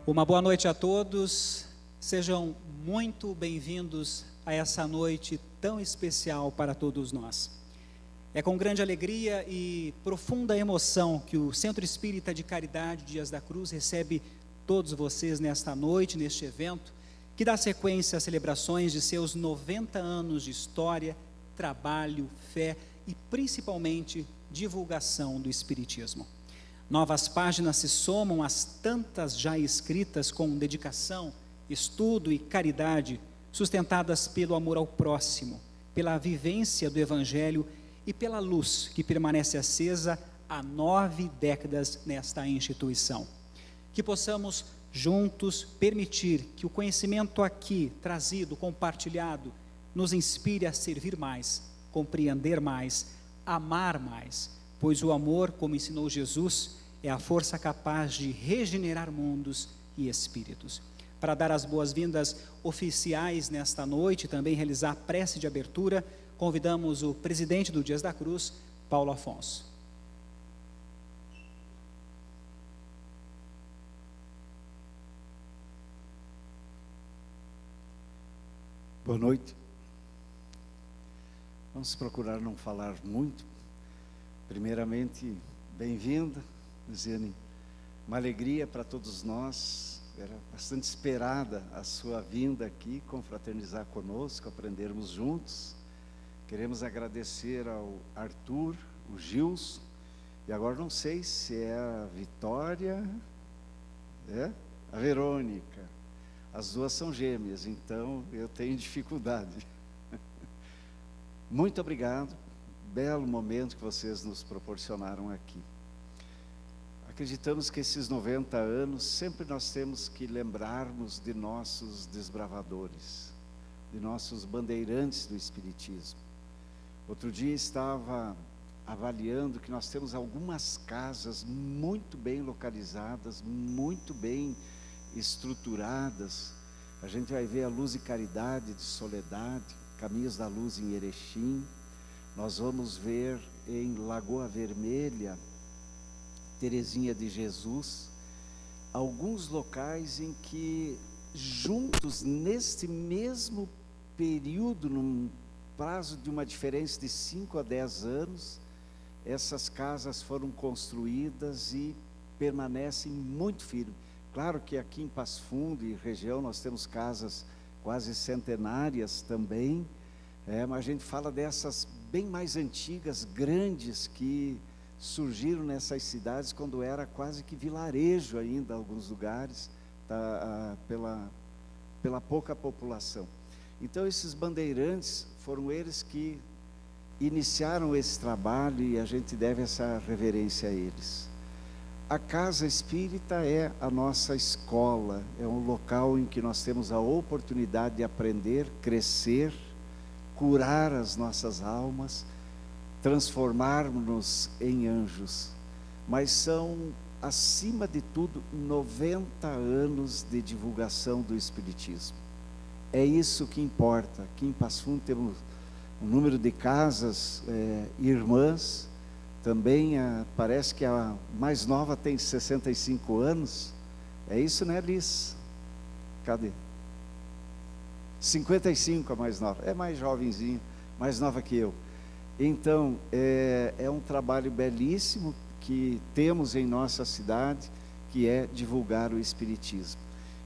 Uma boa noite a todos, sejam muito bem-vindos a essa noite tão especial para todos nós. É com grande alegria e profunda emoção que o Centro Espírita de Caridade Dias da Cruz recebe todos vocês nesta noite, neste evento, que dá sequência às celebrações de seus 90 anos de história, trabalho, fé e principalmente divulgação do Espiritismo. Novas páginas se somam às tantas já escritas com dedicação, estudo e caridade, sustentadas pelo amor ao próximo, pela vivência do Evangelho e pela luz que permanece acesa há 9 décadas nesta instituição. Que possamos juntos permitir que o conhecimento aqui trazido, compartilhado, nos inspire a servir mais, compreender mais, amar mais, pois o amor, como ensinou Jesus, é a força capaz de regenerar mundos e espíritos. Para dar as boas-vindas oficiais nesta noite, também realizar a prece de abertura, convidamos o presidente do Dias da Cruz, Paulo Afonso. Boa noite. Vamos procurar não falar muito. Primeiramente, bem-vinda, Luziane. Uma alegria para todos nós. Era bastante esperada a sua vinda aqui, confraternizar conosco, aprendermos juntos. Queremos agradecer ao Arthur, o Gilson, e agora não sei se é a Vitória, a Verônica. As duas são gêmeas, então eu tenho dificuldade. Muito obrigado, belo momento que vocês nos proporcionaram aqui. Acreditamos que esses 90 anos, sempre nós temos que lembrarmos de nossos desbravadores, de nossos bandeirantes do Espiritismo. Outro dia estava avaliando que nós temos algumas casas muito bem localizadas, muito bem estruturadas. A gente vai ver a Luz e Caridade de Soledade, Caminhos da Luz em Erechim. Nós vamos ver em Lagoa Vermelha, Terezinha de Jesus, alguns locais em que juntos, neste mesmo período, num prazo de uma diferença de 5 a 10 anos, essas casas foram construídas e permanecem muito firmes. Claro que aqui em Passo Fundo e região nós temos casas quase centenárias também, mas a gente fala dessas bem mais antigas, grandes, que surgiram nessas cidades quando era quase que vilarejo ainda, alguns lugares, pela pouca população. Então esses bandeirantes foram eles que iniciaram esse trabalho e a gente deve essa reverência a eles. A Casa Espírita é a nossa escola, é um local em que nós temos a oportunidade de aprender, crescer, curar as nossas almas, transformarmos-nos em anjos. Mas são, acima de tudo, 90 anos de divulgação do Espiritismo. É isso que importa. Aqui em Passo Fundo temos um número de casas irmãs. Também parece que a mais nova tem 65 anos. É isso, né, Liz? Cadê? 55 a mais nova. É mais jovenzinha, mais nova que eu. Então, é um trabalho belíssimo que temos em nossa cidade, que é divulgar o Espiritismo.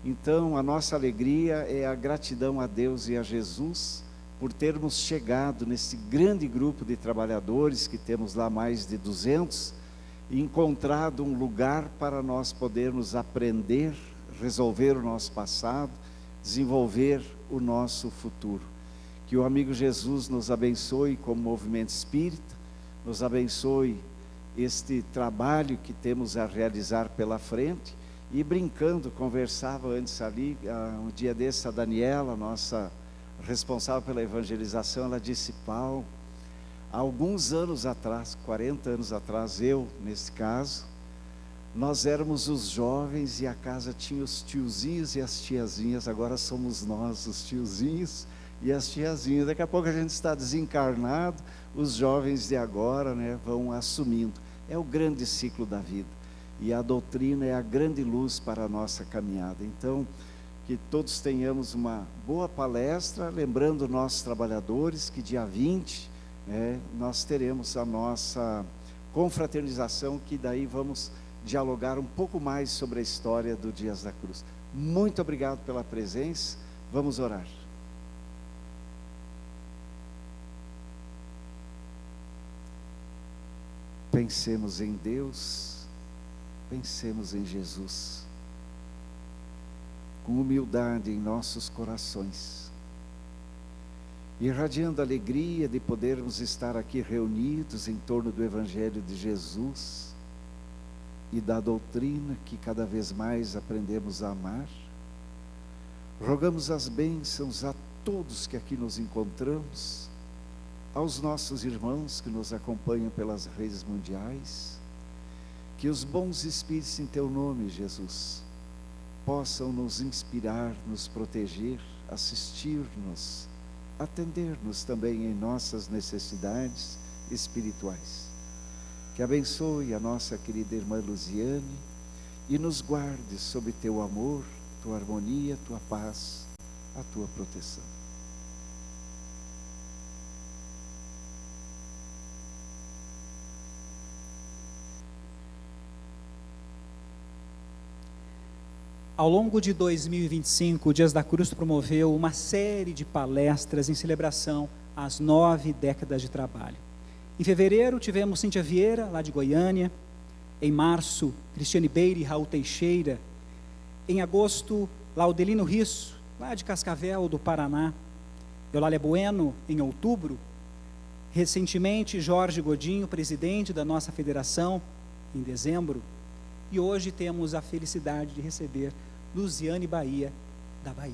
Então, a nossa alegria é a gratidão a Deus e a Jesus por termos chegado nesse grande grupo de trabalhadores, que temos lá mais de 200, e encontrado um lugar para nós podermos aprender, resolver o nosso passado, desenvolver o nosso futuro. Que o amigo Jesus nos abençoe como movimento espírita, nos abençoe este trabalho que temos a realizar pela frente. E brincando, conversava antes ali, um dia desse, a Daniela, nossa responsável pela evangelização, ela disse: Paulo, há alguns anos atrás, 40 anos atrás, eu, nesse caso, nós éramos os jovens e a casa tinha os tiozinhos e as tiazinhas, agora somos nós, os tiozinhos e as tiazinhas. Daqui a pouco a gente está desencarnado, os jovens de agora, vão assumindo. É o grande ciclo da vida. e a doutrina é a grande luz para a nossa caminhada. Então, que todos tenhamos uma boa palestra, lembrando nossos trabalhadores que dia 20, nós teremos a nossa confraternização, que daí vamos dialogar um pouco mais sobre a história do Dias da Cruz. Muito obrigado pela presença, vamos orar. Pensemos em Deus, pensemos em Jesus, com humildade em nossos corações, irradiando a alegria de podermos estar aqui reunidos em torno do Evangelho de Jesus e da doutrina que cada vez mais aprendemos a amar. Rogamos as bênçãos a todos que aqui nos encontramos, aos nossos irmãos que nos acompanham pelas redes mundiais, que os bons espíritos em teu nome, Jesus, possam nos inspirar, nos proteger, assistir-nos, atender-nos também em nossas necessidades espirituais. Que abençoe a nossa querida irmã Luziane e nos guarde sob teu amor, tua harmonia, tua paz, a tua proteção. Ao longo de 2025, o Dias da Cruz promoveu uma série de palestras em celebração às 9 décadas de trabalho. Em fevereiro, tivemos Cíntia Vieira, lá de Goiânia. Em março, Cristiane Beire e Raul Teixeira. Em agosto, Laudelino Risso, lá de Cascavel, do Paraná. Eulália Bueno, em outubro. Recentemente, Jorge Godinho, presidente da nossa federação, em dezembro. E hoje temos a felicidade de receber Luziane Bahia, da Bahia.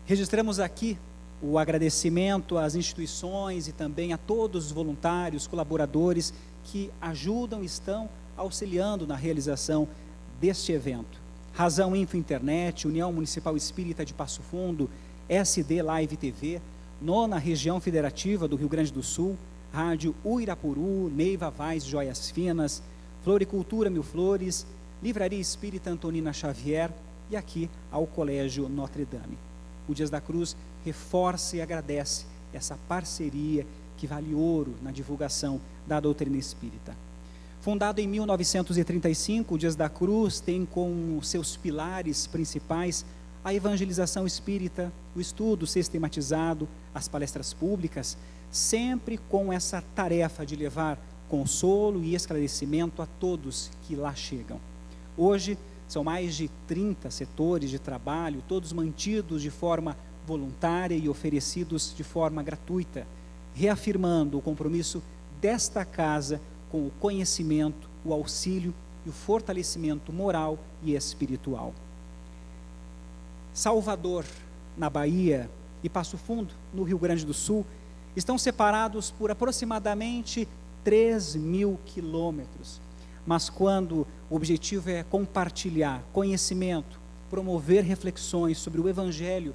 Registramos aqui o agradecimento às instituições e também a todos os voluntários, colaboradores que ajudam e estão auxiliando na realização deste evento. Razão Info Internet, União Municipal Espírita de Passo Fundo, SD Live TV, Nona Região Federativa do Rio Grande do Sul, Rádio Uirapuru, Neiva Vaz Joias Finas, Floricultura Mil Flores, Livraria Espírita Antonina Xavier e aqui ao Colégio Notre Dame. O Dias da Cruz reforça e agradece essa parceria que vale ouro na divulgação da doutrina espírita. Fundado em 1935, o Dias da Cruz tem como seus pilares principais a evangelização espírita, o estudo sistematizado, as palestras públicas, sempre com essa tarefa de levar consolo e esclarecimento a todos que lá chegam. Hoje, são mais de 30 setores de trabalho, todos mantidos de forma voluntária e oferecidos de forma gratuita, reafirmando o compromisso desta casa com o conhecimento, o auxílio e o fortalecimento moral e espiritual. Salvador, na Bahia, e Passo Fundo, no Rio Grande do Sul, estão separados por aproximadamente 3.000 quilômetros, mas quando o objetivo é compartilhar conhecimento, promover reflexões sobre o Evangelho,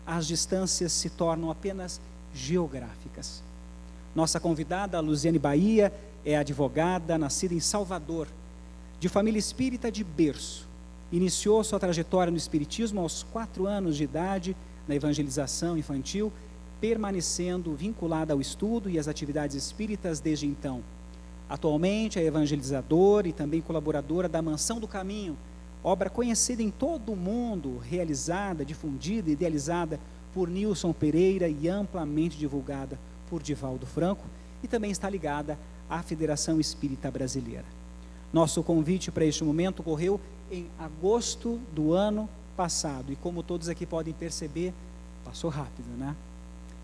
as distâncias se tornam apenas geográficas. Nossa convidada, a Luziane Bahia, é advogada, nascida em Salvador, de família espírita de berço. Iniciou sua trajetória no espiritismo aos 4 anos de idade, na evangelização infantil, permanecendo vinculada ao estudo e às atividades espíritas desde então. Atualmente é evangelizadora e também colaboradora da Mansão do Caminho, obra conhecida em todo o mundo, realizada, difundida e idealizada por Nilson Pereira e amplamente divulgada por Divaldo Franco, e também está ligada à Federação Espírita Brasileira. Nosso convite para este momento ocorreu em agosto do ano passado, e como todos aqui podem perceber, passou rápido, né?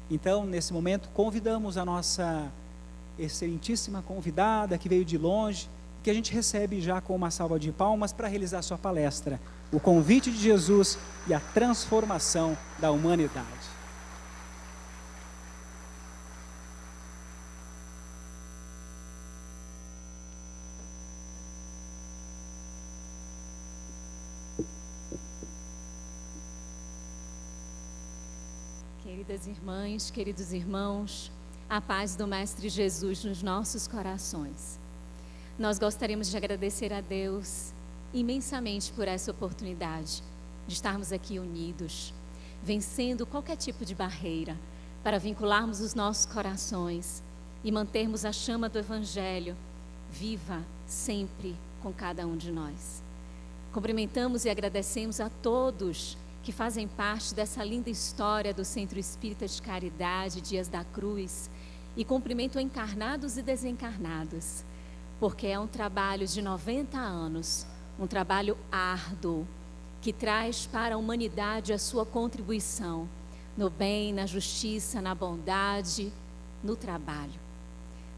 Então, nesse momento, convidamos a nossa excelentíssima convidada, que veio de longe, que a gente recebe já com uma salva de palmas para realizar sua palestra, o convite de Jesus e a transformação da humanidade. Queridas irmãs, queridos irmãos, a paz do Mestre Jesus nos nossos corações. nós gostaríamos de agradecer a Deus imensamente por essa oportunidade de estarmos aqui unidos, vencendo qualquer tipo de barreira, para vincularmos os nossos corações e mantermos a chama do Evangelho viva sempre com cada um de nós. Cumprimentamos e agradecemos a todos que fazem parte dessa linda história do Centro Espírita de Caridade, Dias da Cruz, e cumprimento encarnados e desencarnados, porque é um trabalho de 90 anos, um trabalho árduo, que traz para a humanidade a sua contribuição no bem, na justiça, na bondade, no trabalho.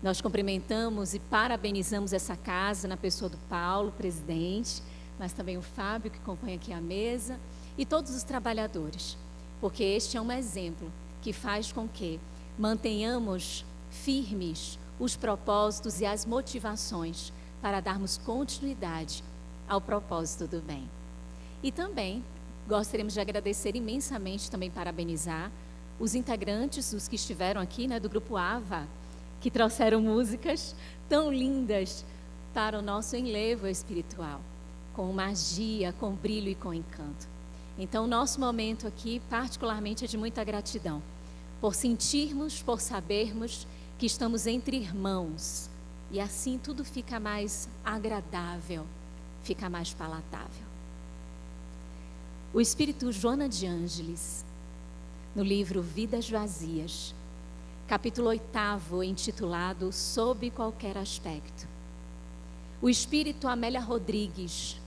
Nós cumprimentamos e parabenizamos essa casa na pessoa do Paulo, presidente, mas também o Fábio, que compõe aqui a mesa, e todos os trabalhadores, porque este é um exemplo que faz com que mantenhamos firmes os propósitos e as motivações para darmos continuidade ao propósito do bem. E também gostaríamos de agradecer imensamente, também parabenizar os integrantes, os que estiveram aqui, do Grupo AVA, que trouxeram músicas tão lindas para o nosso enlevo espiritual, com magia, com brilho e com encanto. Então, o nosso momento aqui, particularmente, é de muita gratidão, por sentirmos, por sabermos que estamos entre irmãos, e assim tudo fica mais agradável, fica mais palatável. O Espírito Joana de Ângeles, no livro Vidas Vazias, capítulo 8, intitulado Sob Qualquer Aspecto. O Espírito Amélia Rodrigues,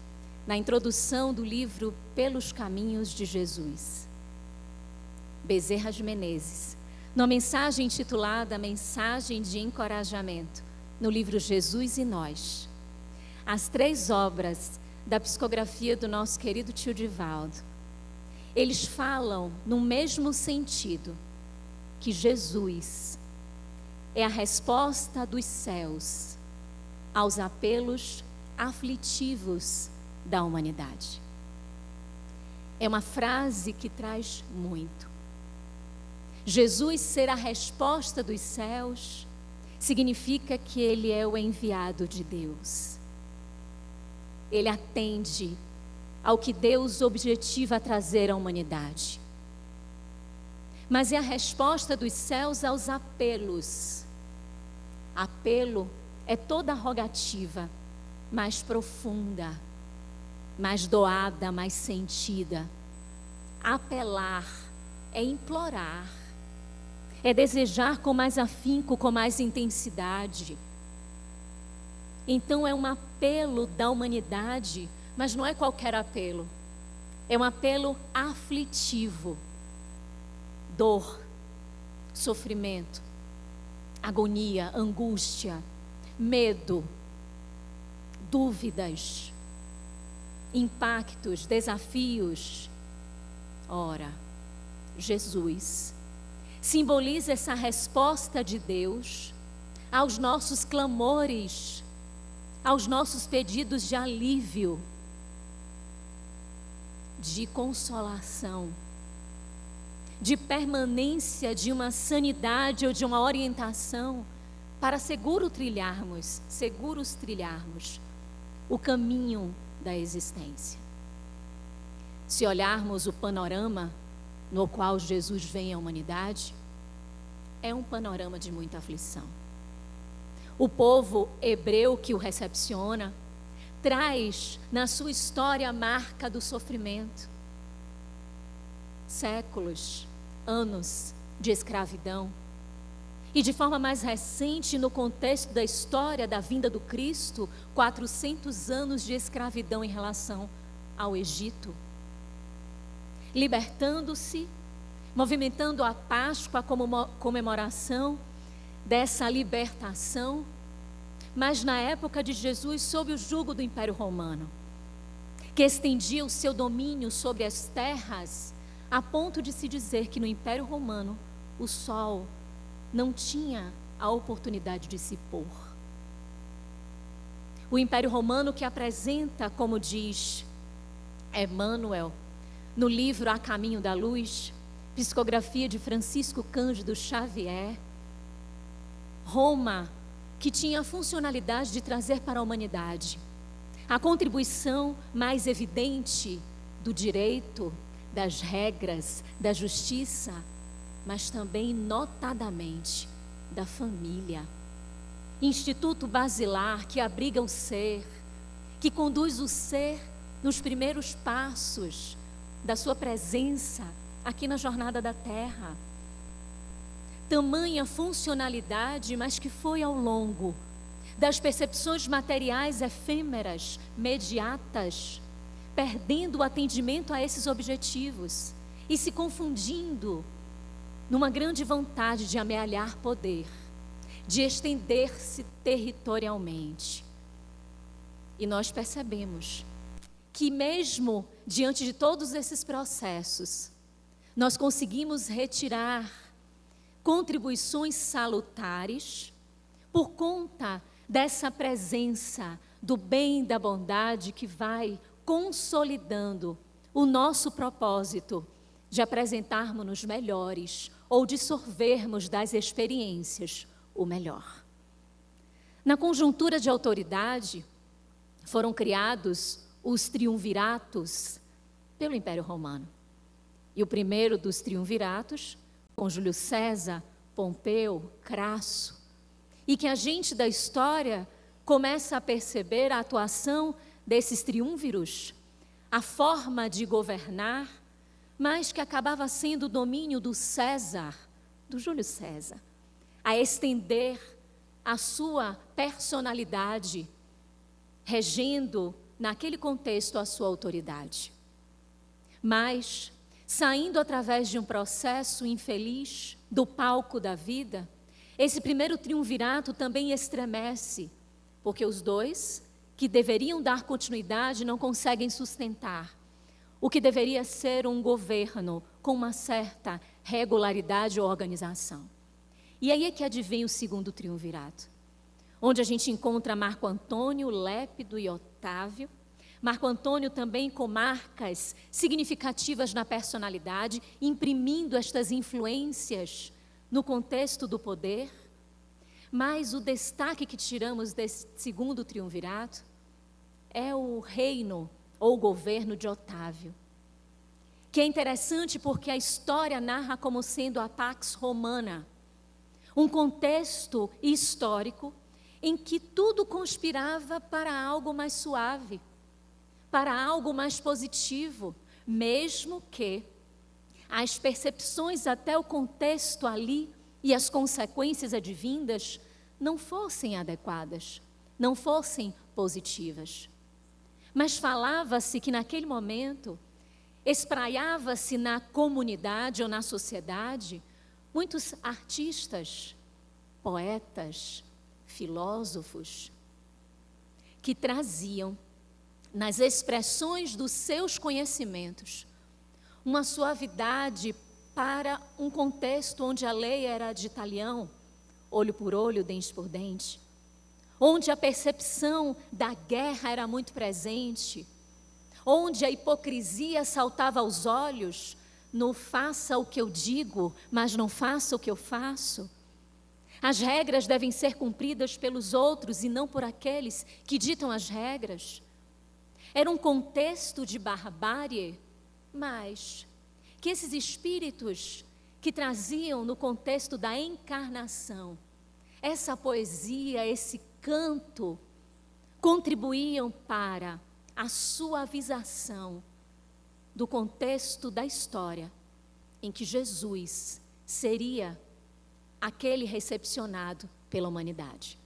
na introdução do livro Pelos Caminhos de Jesus. Bezerra de Menezes, numa mensagem intitulada Mensagem de Encorajamento, no livro Jesus e Nós. As 3 obras da psicografia do nosso querido tio Divaldo, eles falam no mesmo sentido, que Jesus é a resposta dos céus aos apelos aflitivos da humanidade. É uma frase que traz muito. Jesus ser a resposta dos céus significa que Ele é o enviado de Deus. Ele atende ao que Deus objetiva trazer à humanidade. Mas é a resposta dos céus aos apelos. Apelo é toda a rogativa mais profunda, mais doada, mais sentida. Apelar é implorar, é desejar com mais afinco, com mais intensidade. Então é um apelo da humanidade, mas não é qualquer apelo. É um apelo aflitivo. Dor, sofrimento, agonia, angústia, medo, dúvidas, impactos, desafios. Ora, Jesus simboliza essa resposta de Deus aos nossos clamores, aos nossos pedidos de alívio, de consolação, de permanência, de uma sanidade ou de uma orientação para seguros trilharmos o caminho da existência. Se olharmos o panorama no qual Jesus vem à humanidade, é um panorama de muita aflição. O povo hebreu que o recepciona traz na sua história a marca do sofrimento. Séculos, anos de escravidão. E de forma mais recente, no contexto da história da vinda do Cristo, 400 anos de escravidão em relação ao Egito. Libertando-se, movimentando a Páscoa como comemoração dessa libertação, mas na época de Jesus sob o jugo do Império Romano, que estendia o seu domínio sobre as terras, a ponto de se dizer que no Império Romano o sol não tinha a oportunidade de se pôr. O Império Romano que apresenta, como diz Emmanuel, no livro A Caminho da Luz, psicografia de Francisco Cândido Xavier, Roma que tinha a funcionalidade de trazer para a humanidade a contribuição mais evidente do direito, das regras, da justiça, mas também, notadamente, da família. Instituto basilar que abriga o ser, que conduz o ser nos primeiros passos da sua presença aqui na jornada da Terra. Tamanha funcionalidade, mas que foi ao longo das percepções materiais efêmeras, mediatas, perdendo o atendimento a esses objetivos e se confundindo numa grande vontade de amealhar poder, de estender-se territorialmente. E nós percebemos que mesmo diante de todos esses processos, nós conseguimos retirar contribuições salutares por conta dessa presença do bem e da bondade que vai consolidando o nosso propósito de apresentarmos-nos melhores ou de sorvermos das experiências o melhor. Na conjuntura de autoridade, foram criados os triunviratos pelo Império Romano. E o primeiro dos triunviratos, com Júlio César, Pompeu, Crasso, e que a gente da história começa a perceber a atuação desses triunviros, a forma de governar, mas que acabava sendo o domínio do César, do Júlio César, a estender a sua personalidade, regendo naquele contexto a sua autoridade. Mas, saindo através de um processo infeliz do palco da vida, esse primeiro triunvirato também estremece, porque os dois que deveriam dar continuidade não conseguem sustentar o que deveria ser um governo com uma certa regularidade ou organização. E aí é que advém o segundo triunvirato, onde a gente encontra Marco Antônio, Lépido e Otávio. Marco Antônio também com marcas significativas na personalidade, imprimindo estas influências no contexto do poder. Mas o destaque que tiramos desse segundo triunvirato é o reino ou governo de Otávio, que é interessante porque a história narra como sendo a Pax Romana, um contexto histórico em que tudo conspirava para algo mais suave, para algo mais positivo, mesmo que as percepções até o contexto ali e as consequências advindas não fossem adequadas, não fossem positivas. Mas falava-se que naquele momento, espraiava-se na comunidade ou na sociedade, muitos artistas, poetas, filósofos, que traziam nas expressões dos seus conhecimentos uma suavidade para um contexto onde a lei era de talião, olho por olho, dente por dente, onde a percepção da guerra era muito presente, onde a hipocrisia saltava aos olhos, no faça o que eu digo, mas não faça o que eu faço. As regras devem ser cumpridas pelos outros e não por aqueles que ditam as regras. Era um contexto de barbárie, mas que esses espíritos que traziam no contexto da encarnação, essa poesia, esse canto, contribuíam para a suavização do contexto da história em que Jesus seria aquele recepcionado pela humanidade.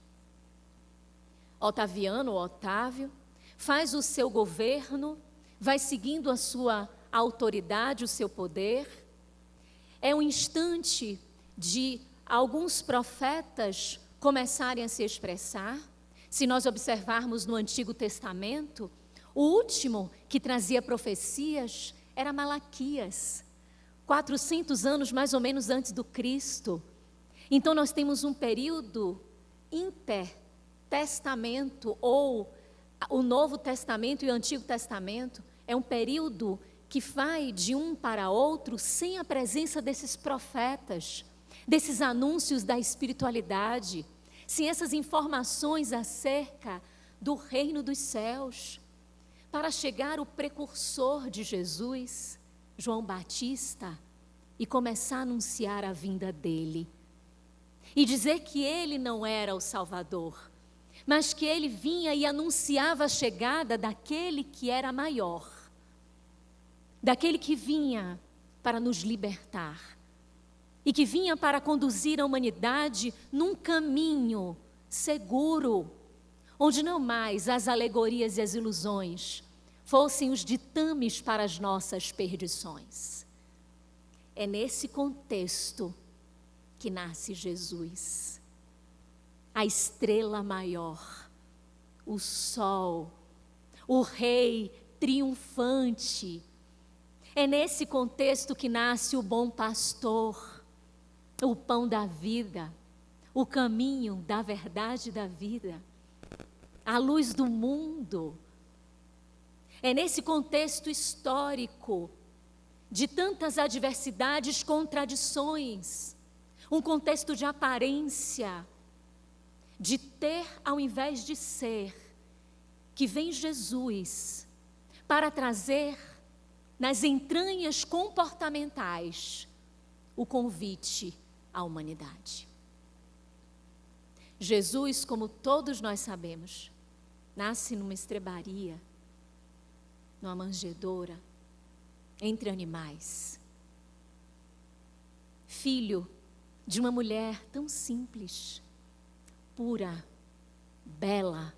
Otaviano, Otávio, faz o seu governo, vai seguindo a sua autoridade, o seu poder. É um instante de alguns profetas começarem a se expressar. Se nós observarmos no Antigo Testamento, o último que trazia profecias era Malaquias, 400 anos mais ou menos antes do Cristo. Então nós temos um período intertestamento, ou o Novo Testamento e o Antigo Testamento, é um período que vai de um para outro sem a presença desses profetas, desses anúncios da espiritualidade, sem essas informações acerca do reino dos céus, para chegar o precursor de Jesus, João Batista, e começar a anunciar a vinda dele. E dizer que ele não era o Salvador, mas que ele vinha e anunciava a chegada daquele que era maior, daquele que vinha para nos libertar e que vinha para conduzir a humanidade num caminho seguro, onde não mais as alegorias e as ilusões fossem os ditames para as nossas perdições. É nesse contexto que nasce Jesus, a estrela maior, o sol, o rei triunfante. É nesse contexto que nasce o bom pastor, o pão da vida, o caminho da verdade e da vida, a luz do mundo. É nesse contexto histórico de tantas adversidades, contradições, um contexto de aparência, de ter ao invés de ser, que vem Jesus para trazer nas entranhas comportamentais o convite à humanidade. Jesus, como todos nós sabemos, nasce numa estrebaria, numa manjedoura, entre animais. Filho de uma mulher tão simples, pura, bela,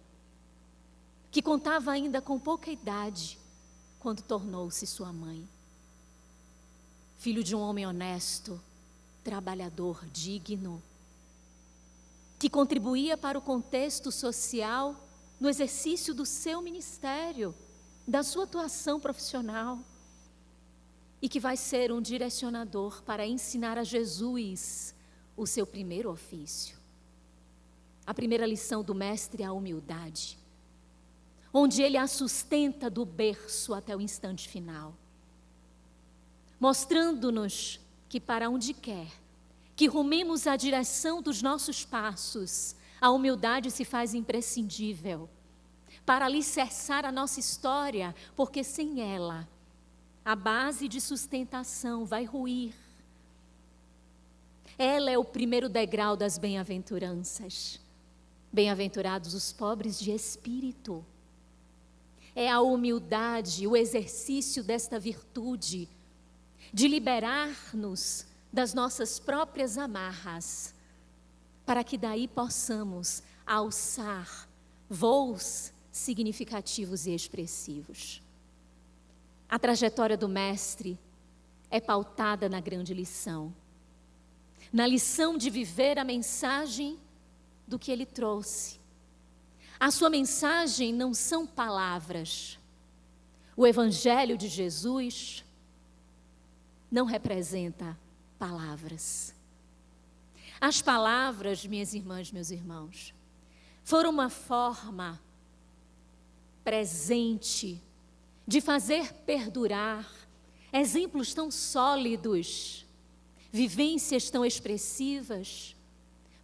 que contava ainda com pouca idade quando tornou-se sua mãe. Filho de um homem honesto, trabalhador, digno, que contribuía para o contexto social no exercício do seu ministério, da sua atuação profissional, e que vai ser um direcionador para ensinar a Jesus o seu primeiro ofício. A primeira lição do mestre é a humildade, onde ele a sustenta do berço até o instante final, mostrando-nos que para onde quer que rumemos a direção dos nossos passos, a humildade se faz imprescindível para alicerçar a nossa história, porque sem ela a base de sustentação vai ruir. Ela é o primeiro degrau das bem-aventuranças. Bem-aventurados os pobres de espírito. É a humildade, o exercício desta virtude, de liberar-nos das nossas próprias amarras, para que daí possamos alçar voos significativos e expressivos. A trajetória do Mestre é pautada na grande lição, na lição de viver a mensagem do que ele trouxe. A sua mensagem não são palavras. O Evangelho de Jesus não representa palavras. As palavras, minhas irmãs, meus irmãos, foram uma forma presente de fazer perdurar exemplos tão sólidos, vivências tão expressivas,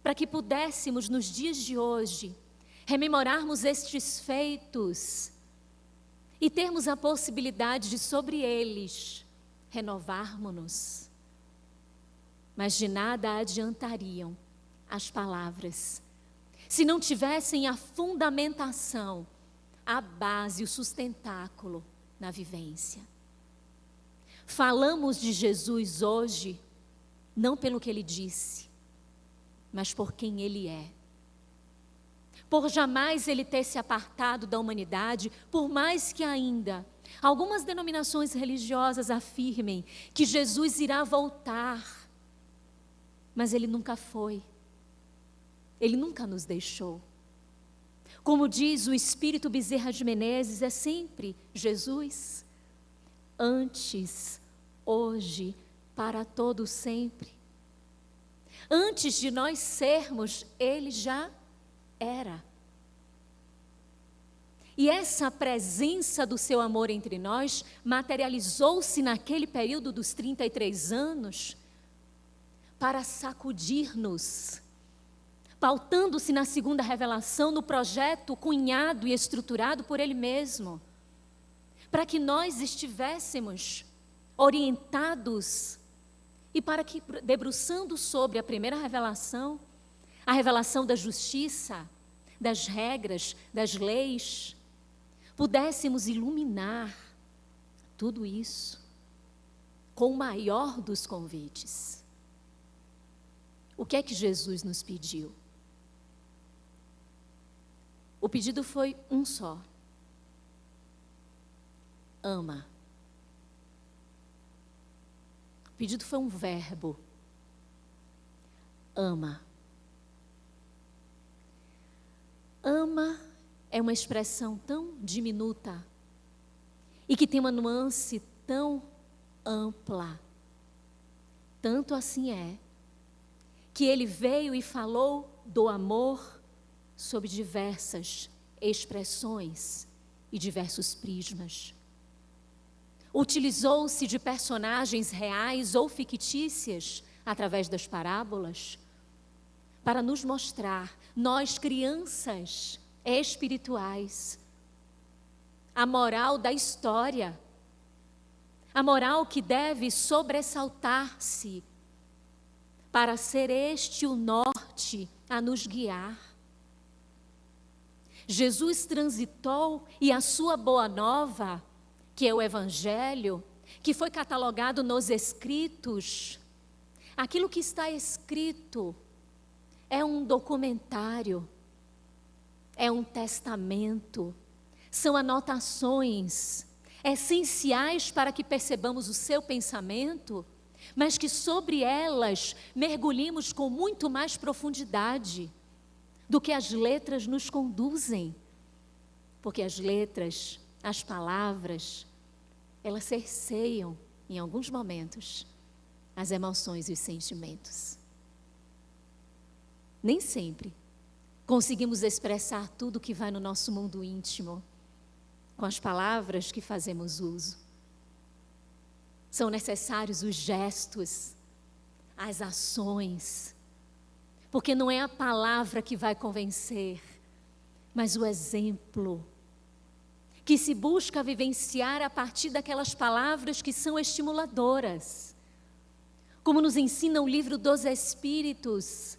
para que pudéssemos, nos dias de hoje, rememorarmos estes feitos e termos a possibilidade de, sobre eles, renovarmos-nos. Mas de nada adiantariam as palavras, se não tivessem a fundamentação, a base, o sustentáculo na vivência. Falamos de Jesus hoje, não pelo que ele disse, mas por quem ele é. Por jamais ele ter se apartado da humanidade, por mais que ainda algumas denominações religiosas afirmem que Jesus irá voltar, mas ele nunca foi. Ele nunca nos deixou. Como diz o Espírito Bezerra de Menezes, é sempre Jesus, antes, hoje, para todo sempre. Antes de nós sermos, ele já era. E essa presença do seu amor entre nós materializou-se naquele período dos 33 anos para sacudir-nos, pautando-se na segunda revelação, no projeto cunhado e estruturado por Ele mesmo, para que nós estivéssemos orientados e para que, debruçando sobre a primeira revelação, a revelação da justiça, das regras, das leis, pudéssemos iluminar tudo isso com o maior dos convites. O que é que Jesus nos pediu? O pedido foi um só: ama. O pedido foi um verbo: ama. Ama é uma expressão tão diminuta e que tem uma nuance tão ampla. Tanto assim é que ele veio e falou do amor sob diversas expressões e diversos prismas. Utilizou-se de personagens reais ou fictícias através das parábolas para nos mostrar, nós crianças espirituais, a moral da história, a moral que deve sobressaltar-se para ser este o norte a nos guiar. Jesus transitou e a sua boa nova, que é o Evangelho, que foi catalogado nos Escritos, aquilo que está escrito é um documentário, é um testamento, são anotações essenciais para que percebamos o seu pensamento, mas que sobre elas mergulhemos com muito mais profundidade do que as letras nos conduzem. Porque as letras, as palavras, elas cerceiam, em alguns momentos, as emoções e os sentimentos. Nem sempre conseguimos expressar tudo que vai no nosso mundo íntimo com as palavras que fazemos uso. São necessários os gestos, as ações, porque não é a palavra que vai convencer, mas o exemplo, que se busca vivenciar a partir daquelas palavras que são estimuladoras. Como nos ensina o livro dos Espíritos,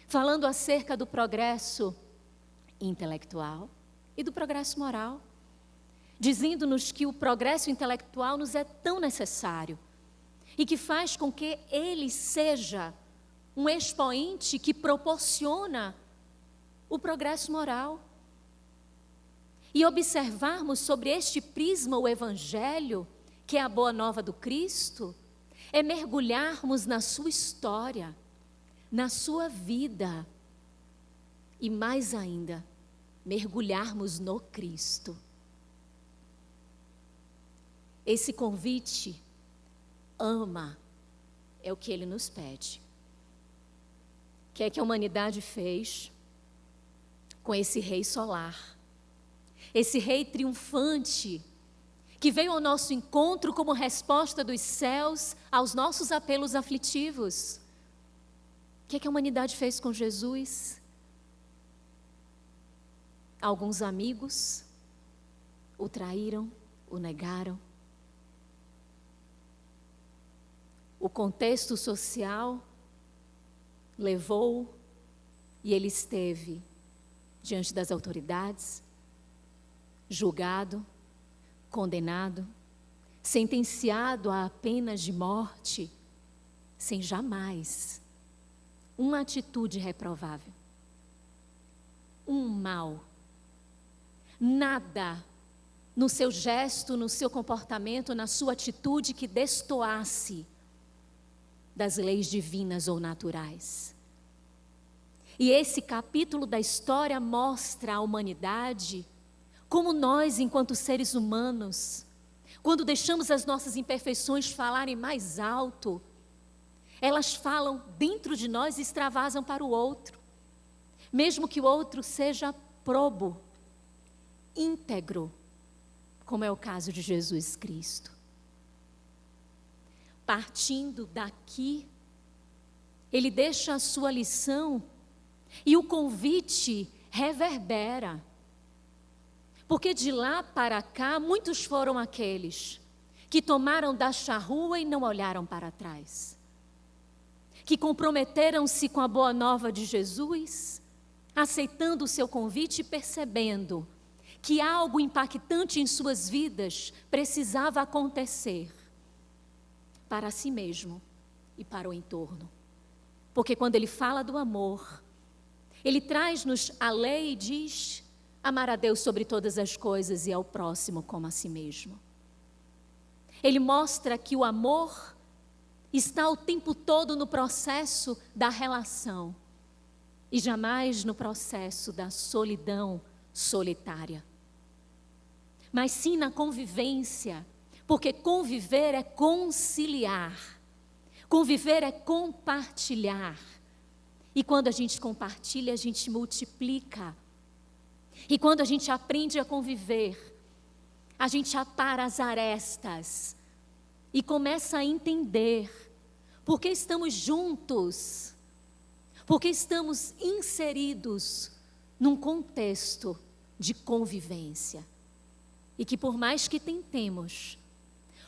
falando acerca do progresso intelectual e do progresso moral, dizendo-nos que o progresso intelectual nos é tão necessário e que faz com que ele seja um expoente que proporciona o progresso moral. E observarmos sobre este prisma o Evangelho, que é a boa nova do Cristo, é mergulharmos na sua história, na sua vida e, mais ainda, mergulharmos no Cristo. Esse convite, ama, é o que Ele nos pede. O que é que a humanidade fez com esse Rei solar? Esse Rei triunfante, que veio ao nosso encontro como resposta dos céus aos nossos apelos aflitivos. O que é que a humanidade fez com Jesus? Alguns amigos o traíram, o negaram. O contexto social levou e ele esteve diante das autoridades, julgado, condenado, sentenciado a penas de morte, sem jamais uma atitude reprovável, um mal, nada no seu gesto, no seu comportamento, na sua atitude que destoasse das leis divinas ou naturais. E esse capítulo da história mostra à humanidade como nós, enquanto seres humanos, quando deixamos as nossas imperfeições falarem mais alto, elas falam dentro de nós e extravasam para o outro, mesmo que o outro seja probo, íntegro, como é o caso de Jesus Cristo. Partindo daqui, ele deixa a sua lição E o convite reverbera. Porque de lá para cá, muitos foram aqueles que tomaram da charrua e não olharam para trás. Que comprometeram-se com a boa nova de Jesus, aceitando o seu convite e percebendo que algo impactante em suas vidas precisava acontecer para si mesmo e para o entorno. Porque quando ele fala do amor, ele traz-nos a lei e diz: amar a Deus sobre todas as coisas e ao próximo como a si mesmo. Ele mostra que o amor está o tempo todo no processo da relação e jamais no processo da solidão solitária. Mas sim na convivência, porque conviver é conciliar, conviver é compartilhar. E quando a gente compartilha, a gente multiplica. E quando a gente aprende a conviver, a gente apara as arestas e começa a entender por que estamos juntos, porque estamos inseridos num contexto de convivência. E que por mais que tentemos,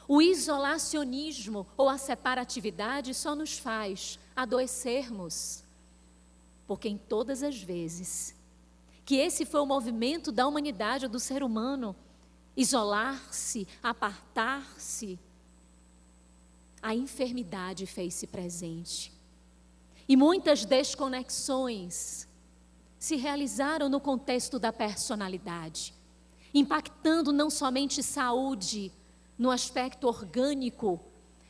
o isolacionismo ou a separatividade só nos faz adoecermos. Porque em todas as vezes que esse foi o movimento da humanidade, do ser humano, isolar-se, apartar-se, a enfermidade fez-se presente. E muitas desconexões se realizaram no contexto da personalidade, impactando não somente saúde no aspecto orgânico,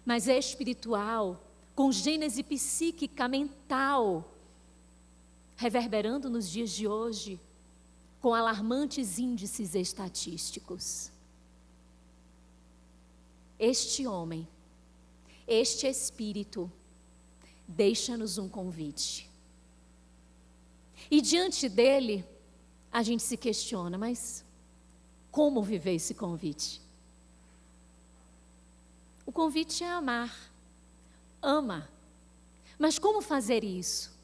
mas espiritual, com gênese psíquica, mental, reverberando nos dias de hoje com alarmantes índices estatísticos. Este homem, este espírito, deixa-nos um convite. E diante dele, a gente se questiona, mas como viver esse convite? O convite é amar. Ama. Mas como fazer isso?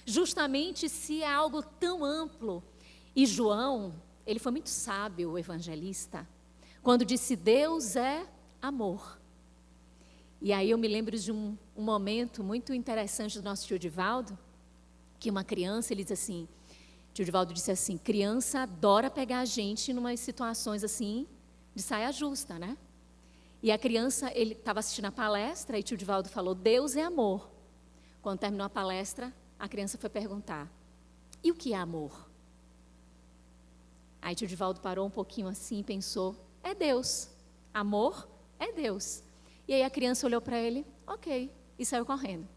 Justamente se é algo tão amplo. E João, ele foi muito sábio, o evangelista, quando disse: Deus é amor. E aí eu me lembro de um momento muito interessante do nosso tio Divaldo, que uma criança, ele diz assim, tio Divaldo disse assim: criança adora pegar a gente em umas situações assim, de saia justa, né? E a criança, ele estava assistindo a palestra e tio Divaldo falou: Deus é amor. Quando terminou a palestra, a criança foi perguntar: e o que é amor? Aí tio Divaldo parou um pouquinho assim e pensou: é Deus. Amor é Deus. E aí a criança olhou para ele: ok, e saiu correndo.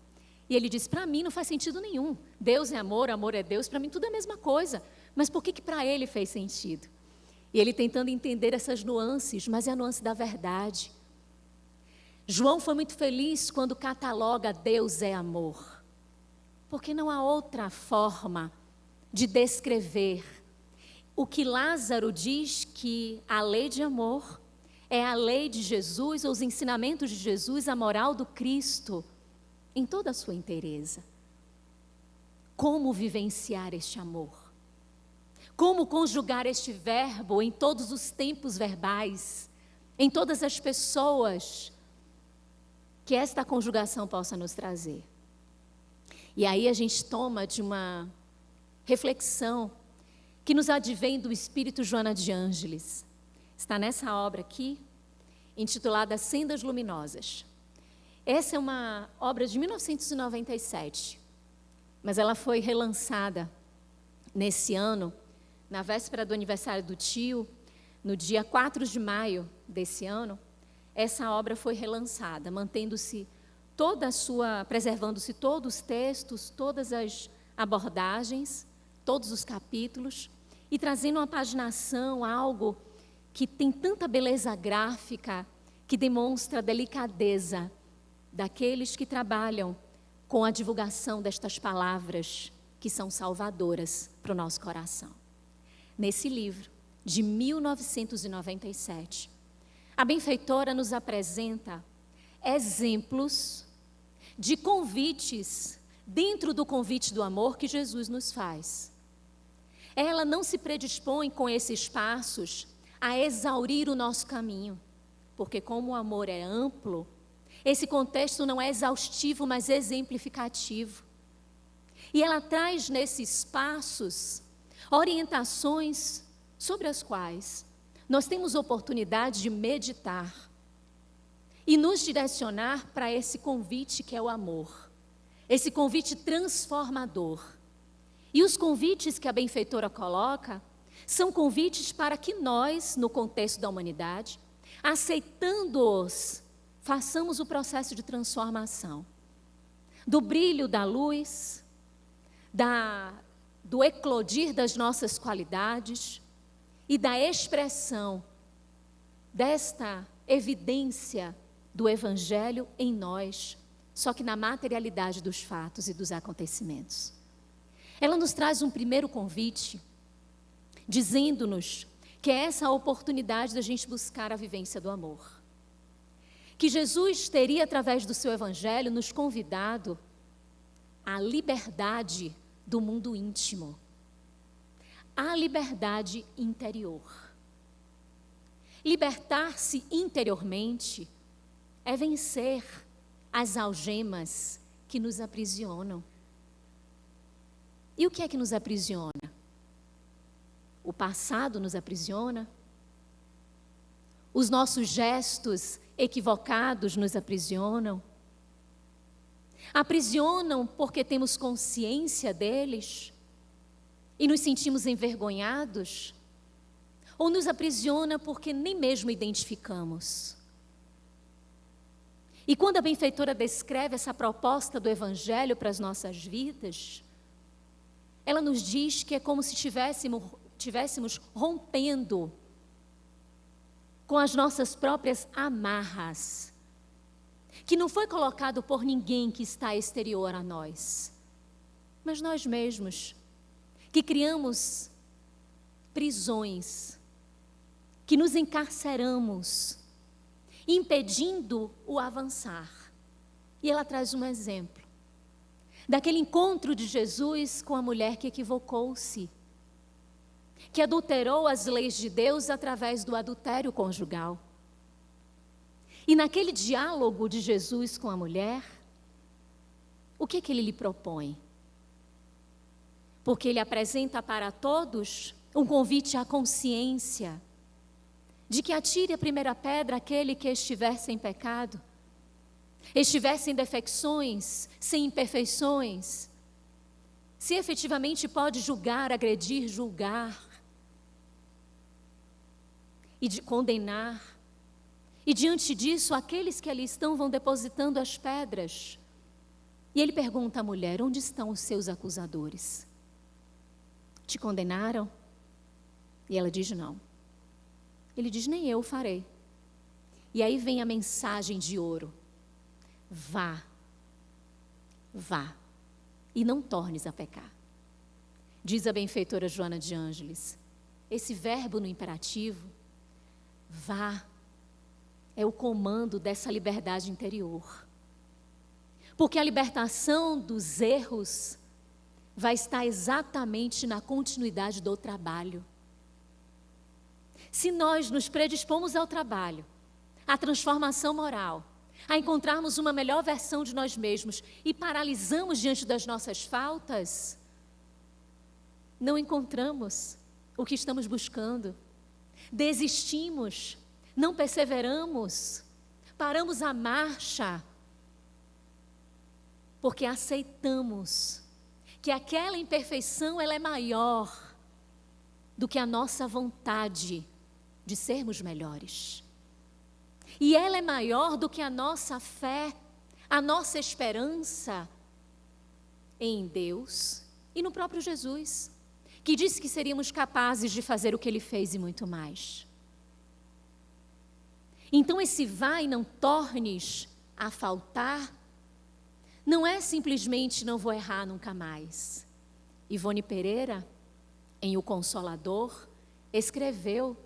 E ele disse: para mim não faz sentido nenhum. Deus é amor, amor é Deus, para mim tudo é a mesma coisa. Mas por que para ele fez sentido? E ele tentando entender essas nuances, mas é a nuance da verdade. João foi muito feliz quando cataloga Deus é amor. Porque não há outra forma de descrever o que Lázaro diz que a lei de amor é a lei de Jesus, ou os ensinamentos de Jesus, a moral do Cristo, em toda a sua inteireza. Como vivenciar este amor? Como conjugar este verbo em todos os tempos verbais, em todas as pessoas, que esta conjugação possa nos trazer. E aí a gente toma de uma reflexão que nos advém do Espírito Joana de Ângeles. Está nessa obra aqui, intitulada Sendas Luminosas. Essa é uma obra de 1997, mas ela foi relançada nesse ano, na véspera do aniversário do tio, no dia 4 de maio desse ano. Essa obra foi relançada, mantendo-se toda a sua, preservando-se todos os textos, todas as abordagens, todos os capítulos, e trazendo uma paginação, algo que tem tanta beleza gráfica, que demonstra a delicadeza daqueles que trabalham com a divulgação destas palavras que são salvadoras para o nosso coração. Nesse livro, de 1997, a benfeitora nos apresenta exemplos de convites dentro do convite do amor que Jesus nos faz. Ela não se predispõe com esses passos a exaurir o nosso caminho, porque como o amor é amplo, esse contexto não é exaustivo, mas exemplificativo. E ela traz nesses passos orientações sobre as quais nós temos oportunidade de meditar e nos direcionar para esse convite que é o amor, esse convite transformador. E os convites que a benfeitora coloca são convites para que nós, no contexto da humanidade, aceitando-os, façamos o processo de transformação. Do brilho da luz, do eclodir das nossas qualidades e da expressão desta evidência do Evangelho em nós, só que na materialidade dos fatos e dos acontecimentos. Ela nos traz um primeiro convite, dizendo-nos que é essa a oportunidade da gente buscar a vivência do amor. Que Jesus teria, através do seu Evangelho, nos convidado à liberdade do mundo íntimo, à liberdade interior. Libertar-se interiormente é vencer as algemas que nos aprisionam. E o que é que nos aprisiona? O passado nos aprisiona? Os nossos gestos equivocados nos aprisionam? Aprisionam porque temos consciência deles e nos sentimos envergonhados? Ou nos aprisiona porque nem mesmo identificamos? E quando a benfeitora descreve essa proposta do Evangelho para as nossas vidas, ela nos diz que é como se estivéssemos rompendo com as nossas próprias amarras, que não foi colocado por ninguém que está exterior a nós, mas nós mesmos, que criamos prisões, que nos encarceramos, impedindo o avançar. E ela traz um exemplo daquele encontro de Jesus com a mulher que equivocou-se, que adulterou as leis de Deus através do adultério conjugal. E naquele diálogo de Jesus com a mulher, o que ele lhe propõe? Porque ele apresenta para todos um convite à consciência de que atire a primeira pedra aquele que estiver sem pecado, estiver sem defecções, sem imperfeições, se efetivamente pode julgar, agredir, julgar, e de condenar. E diante disso, aqueles que ali estão vão depositando as pedras. E ele pergunta à mulher: onde estão os seus acusadores? Te condenaram? E ela diz: não. Ele diz: nem eu farei. E aí vem a mensagem de ouro: vá, vá, e não tornes a pecar. Diz a benfeitora Joana de Ângeles, esse verbo no imperativo, vá, é o comando dessa liberdade interior. Porque a libertação dos erros vai estar exatamente na continuidade do trabalho. Se nós nos predispomos ao trabalho, à transformação moral, a encontrarmos uma melhor versão de nós mesmos e paralisamos diante das nossas faltas, não encontramos o que estamos buscando. Desistimos, não perseveramos, paramos a marcha, porque aceitamos que aquela imperfeição ela é maior do que a nossa vontade de sermos melhores. E ela é maior do que a nossa fé, a nossa esperança em Deus e no próprio Jesus, que disse que seríamos capazes de fazer o que Ele fez e muito mais. Então esse vai, não tornes a faltar, não é simplesmente não vou errar nunca mais. Ivone Pereira, em O Consolador, escreveu,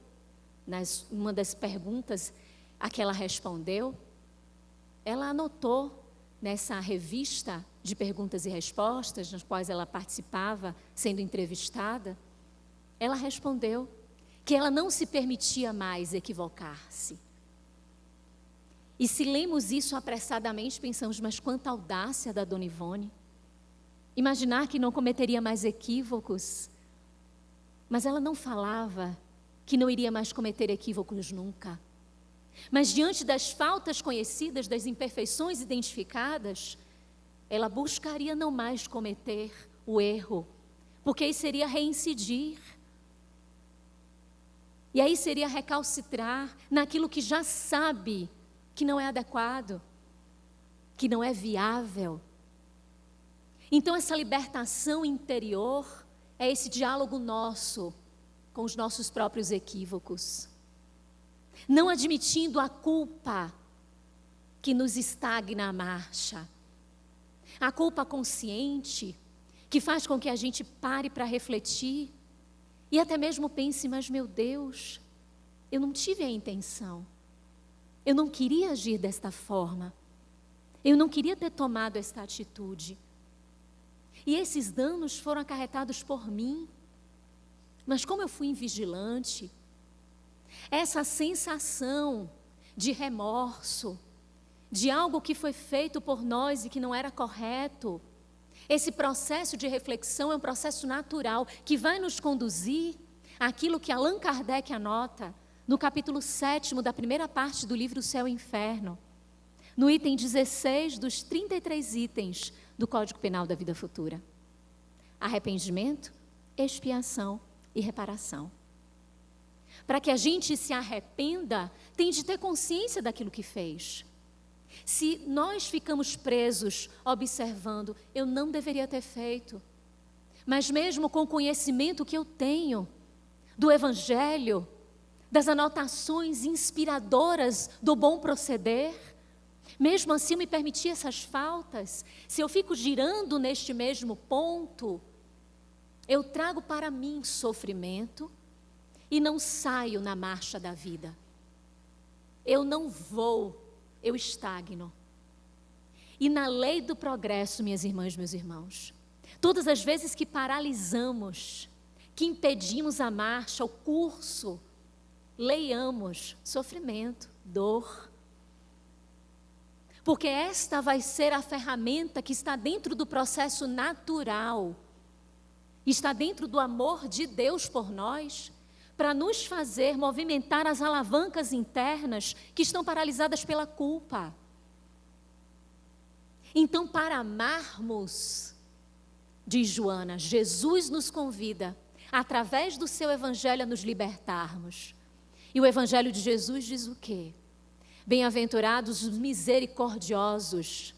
uma das perguntas a que ela respondeu, ela anotou nessa revista de perguntas e respostas, nas quais ela participava, sendo entrevistada, ela respondeu que ela não se permitia mais equivocar-se. E se lemos isso apressadamente, pensamos, mas quanta audácia da Dona Ivone. Imaginar que não cometeria mais equívocos. Mas ela não falava que não iria mais cometer equívocos nunca. Mas diante das faltas conhecidas, das imperfeições identificadas, ela buscaria não mais cometer o erro, porque aí seria reincidir. E aí seria recalcitrar naquilo que já sabe que não é adequado, que não é viável. Então essa libertação interior é esse diálogo nosso com os nossos próprios equívocos. Não admitindo a culpa que nos estagna a marcha. A culpa consciente que faz com que a gente pare para refletir e até mesmo pense, mas meu Deus, eu não tive a intenção. Eu não queria agir desta forma. Eu não queria ter tomado esta atitude. E esses danos foram acarretados por mim. Mas como eu fui invigilante, essa sensação de remorso, de algo que foi feito por nós e que não era correto, esse processo de reflexão é um processo natural que vai nos conduzir àquilo que Allan Kardec anota no capítulo 7º da primeira parte do livro Céu e Inferno, no item 16 dos 33 itens do Código Penal da Vida Futura. Arrependimento, expiação e reparação. Para que a gente se arrependa, tem de ter consciência daquilo que fez. Se nós ficamos presos observando, eu não deveria ter feito, mas mesmo com o conhecimento que eu tenho do Evangelho, das anotações inspiradoras do bom proceder, mesmo assim eu me permitir essas faltas, se eu fico girando neste mesmo ponto, eu trago para mim sofrimento e não saio na marcha da vida. Eu não vou, eu estagno. E na lei do progresso, minhas irmãs, meus irmãos, todas as vezes que paralisamos, que impedimos a marcha, o curso, leiamos sofrimento, dor. Porque esta vai ser a ferramenta que está dentro do processo natural, está dentro do amor de Deus por nós, para nos fazer movimentar as alavancas internas que estão paralisadas pela culpa. Então, para amarmos, diz Joana, Jesus nos convida, através do seu Evangelho, a nos libertarmos. E o Evangelho de Jesus diz o quê? Bem-aventurados os misericordiosos,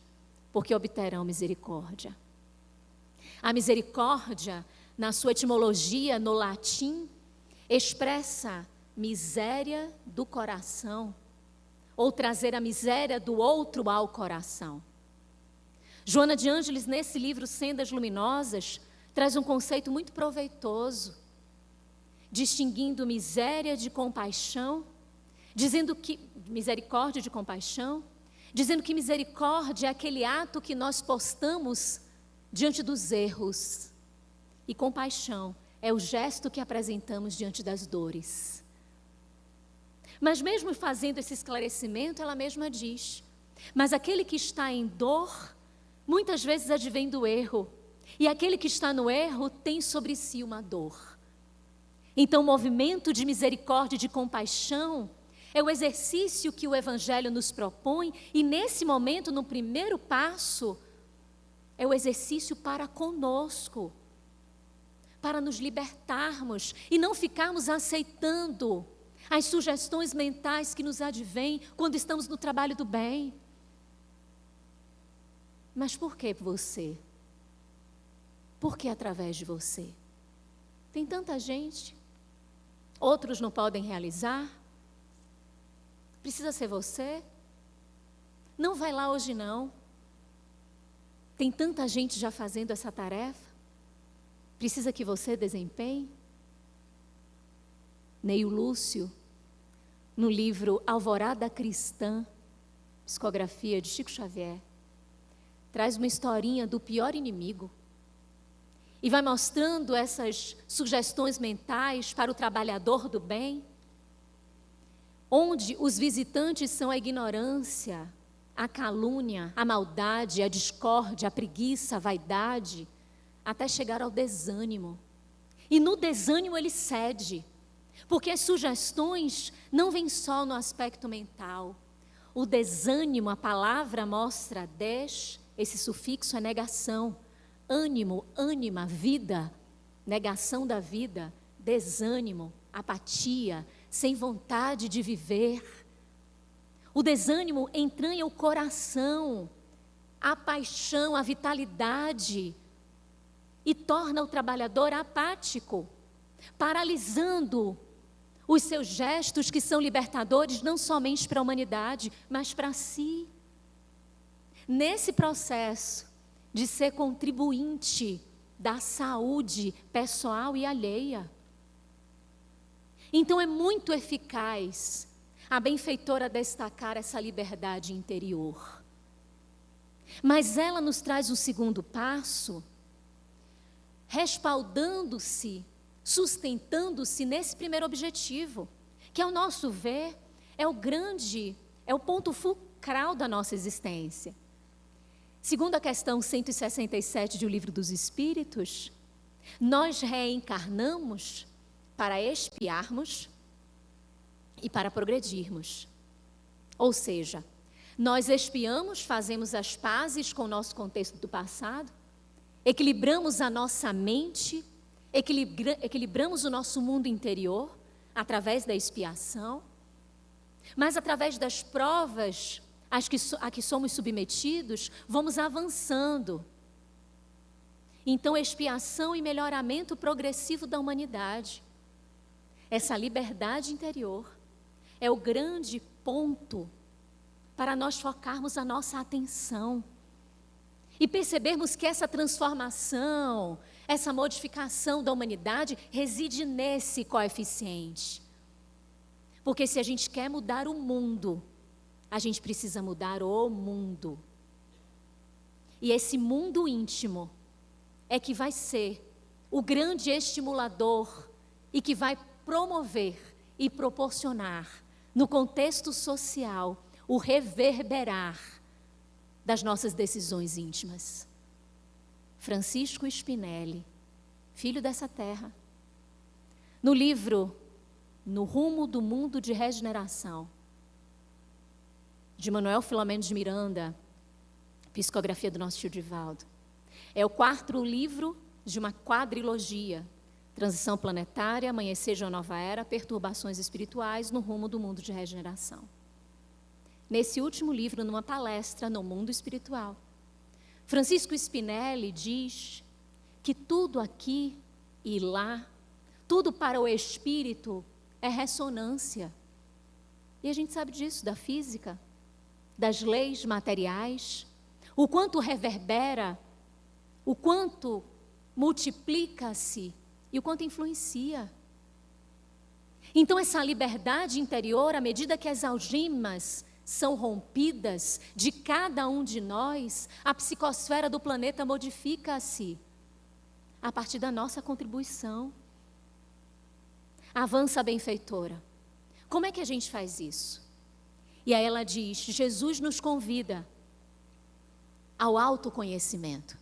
porque obterão misericórdia. A misericórdia, na sua etimologia no latim, expressa miséria do coração, ou trazer a miséria do outro ao coração. Joana de Ângeles, nesse livro Sendas Luminosas, traz um conceito muito proveitoso, distinguindo miséria de compaixão, dizendo que misericórdia de compaixão, dizendo que misericórdia é aquele ato que nós postamos diante dos erros, e compaixão é o gesto que apresentamos diante das dores. Mas mesmo fazendo esse esclarecimento, ela mesma diz, mas aquele que está em dor, muitas vezes advém do erro, e aquele que está no erro tem sobre si uma dor. Então o movimento de misericórdia e de compaixão é o exercício que o Evangelho nos propõe, e nesse momento, no primeiro passo, é o exercício para conosco, para nos libertarmos e não ficarmos aceitando as sugestões mentais que nos advêm quando estamos no trabalho do bem. Mas por que você? Por que através de você? Tem tanta gente, outros não podem realizar. Precisa ser você? Não vai lá hoje não. Tem tanta gente já fazendo essa tarefa. Precisa que você desempenhe? Neio Lúcio, no livro Alvorada Cristã, psicografia de Chico Xavier, traz uma historinha do pior inimigo e vai mostrando essas sugestões mentais para o trabalhador do bem, onde os visitantes são a ignorância, a calúnia, a maldade, a discórdia, a preguiça, a vaidade, até chegar ao desânimo. E no desânimo ele cede, porque as sugestões não vêm só no aspecto mental. O desânimo, a palavra mostra esse sufixo é negação. Ânimo, ânima, vida, negação da vida, desânimo, apatia, sem vontade de viver. O desânimo entranha o coração, a paixão, a vitalidade e torna o trabalhador apático, paralisando os seus gestos que são libertadores não somente para a humanidade, mas para si. Nesse processo de ser contribuinte da saúde pessoal e alheia. Então é muito eficaz a benfeitora destacar essa liberdade interior. Mas ela nos traz o segundo passo, respaldando-se, sustentando-se nesse primeiro objetivo, que ao nosso ver é o ponto fulcral da nossa existência. Segundo a questão 167 do Livro dos Espíritos, nós reencarnamos para expiarmos e para progredirmos. Ou seja, nós expiamos, fazemos as pazes com o nosso contexto do passado, equilibramos a nossa mente, equilibramos o nosso mundo interior através da expiação, mas através das provas a que somos submetidos, vamos avançando. Então, expiação e melhoramento progressivo da humanidade. Essa liberdade interior é o grande ponto para nós focarmos a nossa atenção e percebermos que essa transformação, essa modificação da humanidade reside nesse coeficiente. Porque se a gente quer mudar o mundo, a gente precisa mudar o mundo. E esse mundo íntimo é que vai ser o grande estimulador e que vai promover e proporcionar, no contexto social, o reverberar das nossas decisões íntimas. Francisco Spinelli, filho dessa terra, no livro No Rumo do Mundo de Regeneração, de Manuel Filomeno de Miranda, psicografia do nosso tio Divaldo. É o 4º livro de uma quadrilogia: Transição Planetária, Amanhecer de uma Nova Era, Perturbações Espirituais, No Rumo do Mundo de Regeneração. Nesse último livro, numa palestra no mundo espiritual, Francisco Spinelli diz que tudo aqui e lá, tudo para o espírito é ressonância. E a gente sabe disso da física, das leis materiais, o quanto reverbera, o quanto multiplica-se e o quanto influencia. Então, essa liberdade interior, à medida que as algemas são rompidas de cada um de nós, a psicosfera do planeta modifica-se a partir da nossa contribuição. Avança a benfeitora. Como é que a gente faz isso? E aí ela diz: Jesus nos convida ao autoconhecimento.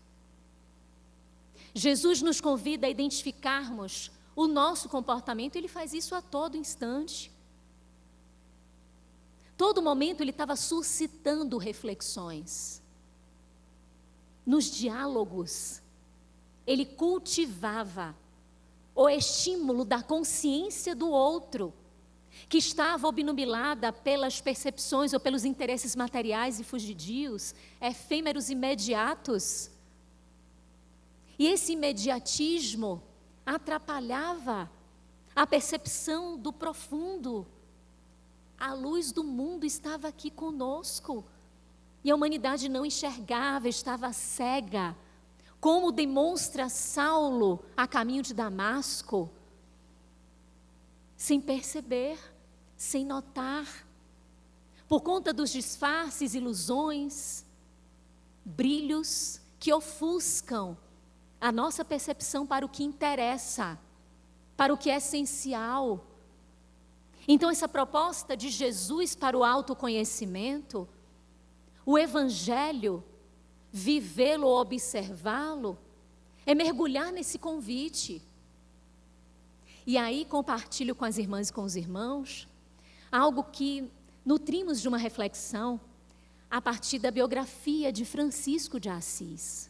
Jesus nos convida a identificarmos o nosso comportamento, ele faz isso a todo instante. Todo momento ele estava suscitando reflexões. Nos diálogos, ele cultivava o estímulo da consciência do outro, que estava obnubilada pelas percepções ou pelos interesses materiais e fugidios, efêmeros e imediatos. E esse imediatismo atrapalhava a percepção do profundo. A luz do mundo estava aqui conosco e a humanidade não enxergava, estava cega, como demonstra Saulo a caminho de Damasco, sem perceber, sem notar, por conta dos disfarces, ilusões, brilhos que ofuscam a nossa percepção para o que interessa, para o que é essencial. Então, essa proposta de Jesus para o autoconhecimento, o Evangelho, vivê-lo ou observá-lo, é mergulhar nesse convite. E aí compartilho com as irmãs e com os irmãos algo que nutrimos de uma reflexão a partir da biografia de Francisco de Assis.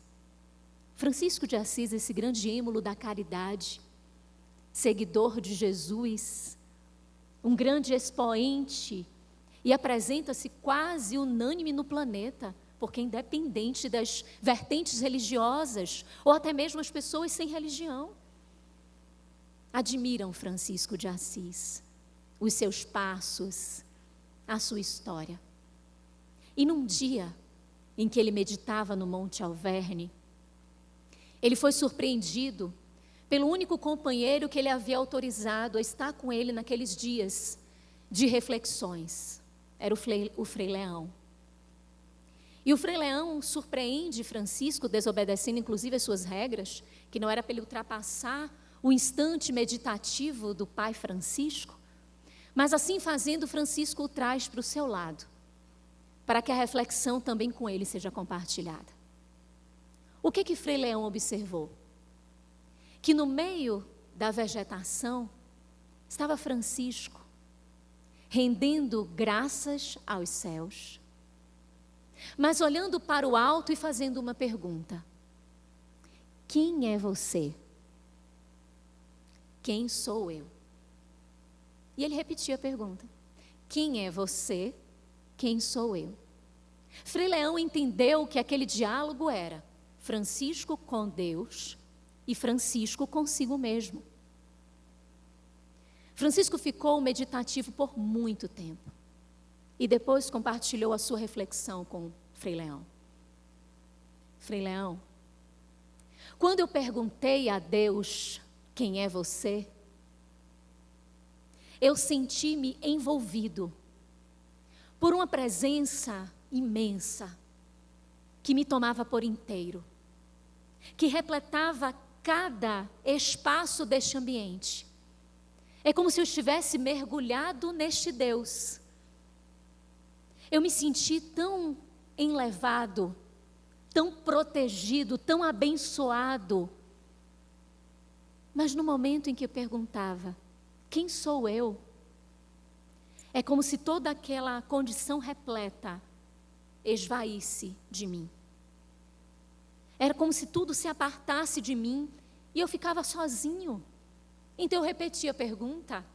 Francisco de Assis, esse grande êmulo da caridade, seguidor de Jesus, um grande expoente, e apresenta-se quase unânime no planeta, porque independente das vertentes religiosas, ou até mesmo as pessoas sem religião, admiram Francisco de Assis, os seus passos, a sua história. E num dia em que ele meditava no Monte Alverne, ele foi surpreendido pelo único companheiro que ele havia autorizado a estar com ele naqueles dias de reflexões. Era o Frei Leão. E o Frei Leão surpreende Francisco, desobedecendo inclusive as suas regras, que não era para ele ultrapassar o instante meditativo do Pai Francisco, mas assim fazendo, Francisco o traz para o seu lado, para que a reflexão também com ele seja compartilhada. O que Frei Leão observou? Que no meio da vegetação estava Francisco, rendendo graças aos céus, mas olhando para o alto e fazendo uma pergunta: quem é você? Quem sou eu? E ele repetia a pergunta: quem é você? Quem sou eu? Frei Leão entendeu que aquele diálogo era Francisco com Deus e Francisco consigo mesmo. Francisco ficou meditativo por muito tempo e depois compartilhou a sua reflexão com Frei Leão. Frei Leão, quando eu perguntei a Deus quem é você, eu senti-me envolvido por uma presença imensa que me tomava por inteiro, que repletava cada espaço deste ambiente. É como se eu estivesse mergulhado neste Deus. Eu me senti tão enlevado, tão protegido, tão abençoado. Mas no momento em que eu perguntava, quem sou eu? É como se toda aquela condição repleta esvaísse de mim. Era como se tudo se apartasse de mim e eu ficava sozinho. Então eu repeti a pergunta,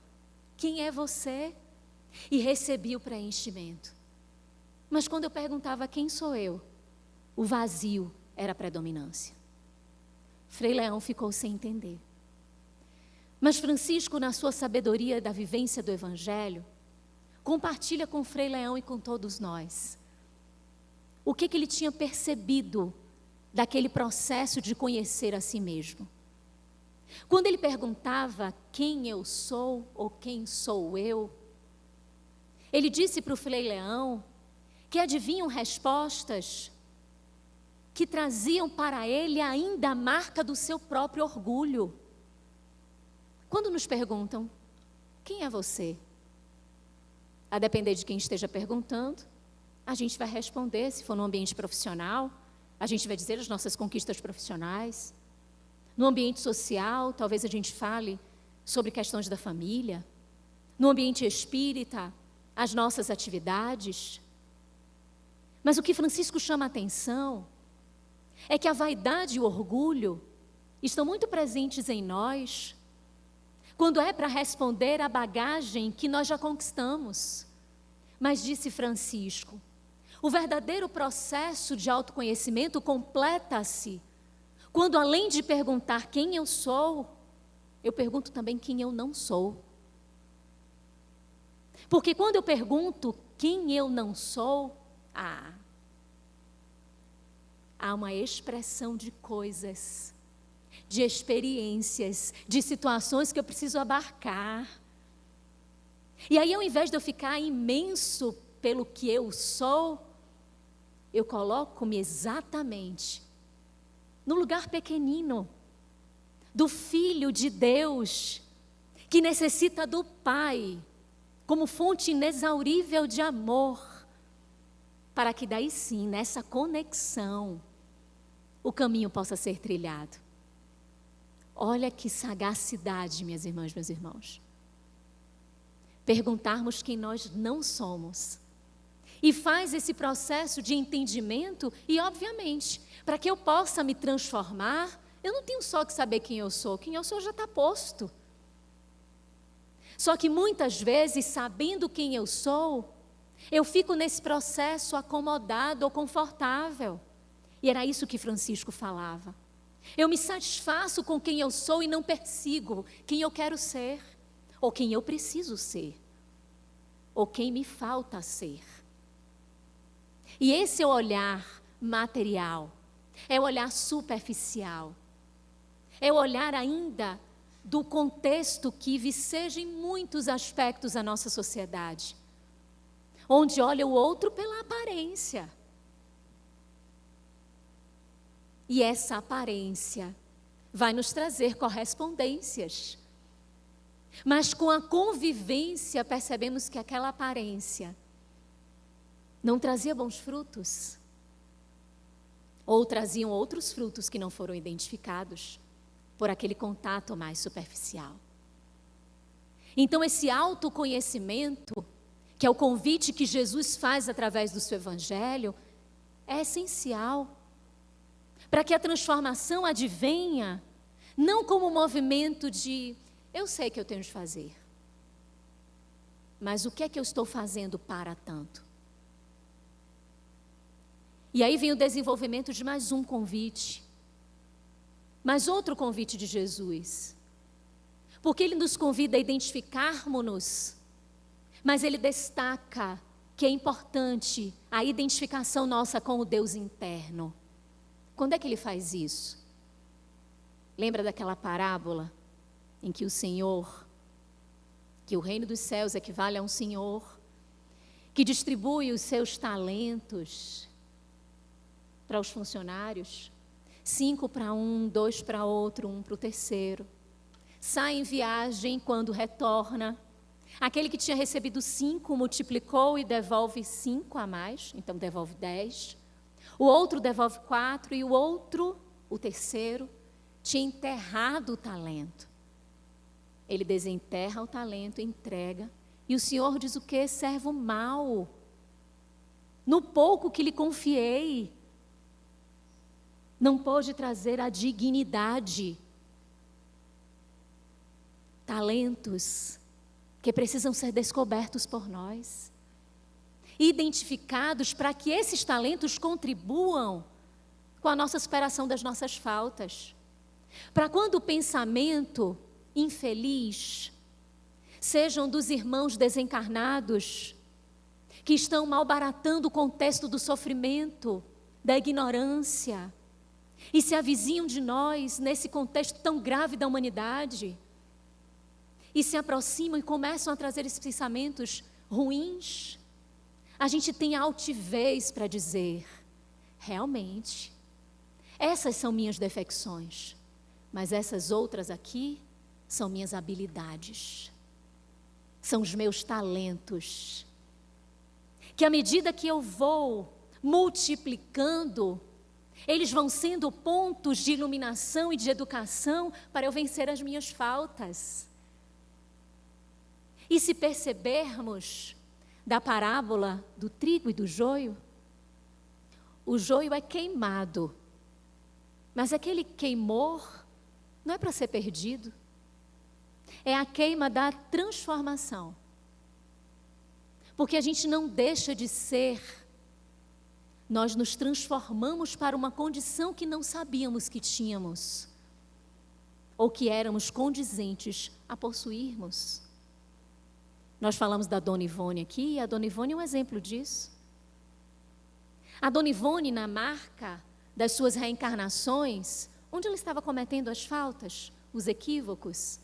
quem é você? E recebi o preenchimento. Mas quando eu perguntava quem sou eu, o vazio era a predominância. Frei Leão ficou sem entender. Mas Francisco, na sua sabedoria da vivência do Evangelho, compartilha com Frei Leão e com todos nós o que ele tinha percebido daquele processo de conhecer a si mesmo. Quando ele perguntava quem eu sou ou quem sou eu, ele disse para o Frei Leão que adivinham respostas que traziam para ele ainda a marca do seu próprio orgulho. Quando nos perguntam, quem é você? A depender de quem esteja perguntando, a gente vai responder, se for no ambiente profissional, a gente vai dizer as nossas conquistas profissionais. No ambiente social, talvez a gente fale sobre questões da família. No ambiente espírita, as nossas atividades. Mas o que Francisco chama a atenção é que a vaidade e o orgulho estão muito presentes em nós quando é para responder à bagagem que nós já conquistamos. Mas disse Francisco, o verdadeiro processo de autoconhecimento completa-se quando, além de perguntar quem eu sou, eu pergunto também quem eu não sou. Porque quando eu pergunto quem eu não sou, há uma expressão de coisas, de experiências, de situações que eu preciso abarcar. E aí, ao invés de eu ficar imenso pelo que eu sou, eu coloco-me exatamente no lugar pequenino do Filho de Deus, que necessita do Pai como fonte inexaurível de amor, para que daí sim, nessa conexão, o caminho possa ser trilhado. Olha que sagacidade, minhas irmãs, meus irmãos. Perguntarmos quem nós não somos. E faz esse processo de entendimento e, obviamente, para que eu possa me transformar, eu não tenho só que saber quem eu sou já está posto. Só que muitas vezes, sabendo quem eu sou, eu fico nesse processo acomodado ou confortável. E era isso que Francisco falava. Eu me satisfaço com quem eu sou e não persigo quem eu quero ser, ou quem eu preciso ser, ou quem me falta ser. E esse é o olhar material, é o olhar superficial, é o olhar ainda do contexto que viceja em muitos aspectos da nossa sociedade, onde olha o outro pela aparência. E essa aparência vai nos trazer correspondências. Mas com a convivência percebemos que aquela aparência não trazia bons frutos. Ou traziam outros frutos que não foram identificados por aquele contato mais superficial. Então esse autoconhecimento, que é o convite que Jesus faz através do seu evangelho, é essencial para que a transformação advenha, não como um movimento de, eu sei que eu tenho de fazer, mas o que é que eu estou fazendo para tanto? E aí vem o desenvolvimento de mais um convite, mais outro convite de Jesus, porque Ele nos convida a identificarmos-nos, mas Ele destaca que é importante a identificação nossa com o Deus interno. Quando é que Ele faz isso? Lembra daquela parábola em que o Senhor, que o reino dos céus equivale a um Senhor, que distribui os seus talentos para os funcionários, 5 para um, 2 para outro, 1 para o terceiro. Sai em viagem, quando retorna, aquele que tinha recebido 5 multiplicou e devolve 5 a mais, então devolve 10. O outro devolve 4 e o outro, o terceiro, tinha enterrado o talento. Ele desenterra o talento, entrega, e o Senhor diz o quê? Servo mau, no pouco que lhe confiei, não pôde trazer a dignidade. Talentos que precisam ser descobertos por nós, identificados para que esses talentos contribuam com a nossa superação das nossas faltas. Para quando o pensamento infeliz sejam dos irmãos desencarnados que estão malbaratando o contexto do sofrimento, da ignorância, e se avizinham de nós nesse contexto tão grave da humanidade, e se aproximam e começam a trazer esses pensamentos ruins, a gente tem altivez para dizer, realmente, essas são minhas defecções, mas essas outras aqui são minhas habilidades, são os meus talentos, que à medida que eu vou multiplicando, eles vão sendo pontos de iluminação e de educação para eu vencer as minhas faltas. E se percebermos da parábola do trigo e do joio, o joio é queimado, mas aquele queimor não é para ser perdido, é a queima da transformação. Porque a gente não deixa de ser, nós nos transformamos para uma condição que não sabíamos que tínhamos, ou que éramos condizentes a possuirmos. Nós falamos da Dona Ivone aqui, e a Dona Ivone é um exemplo disso. A Dona Ivone, na marca das suas reencarnações, onde ela estava cometendo as faltas, os equívocos,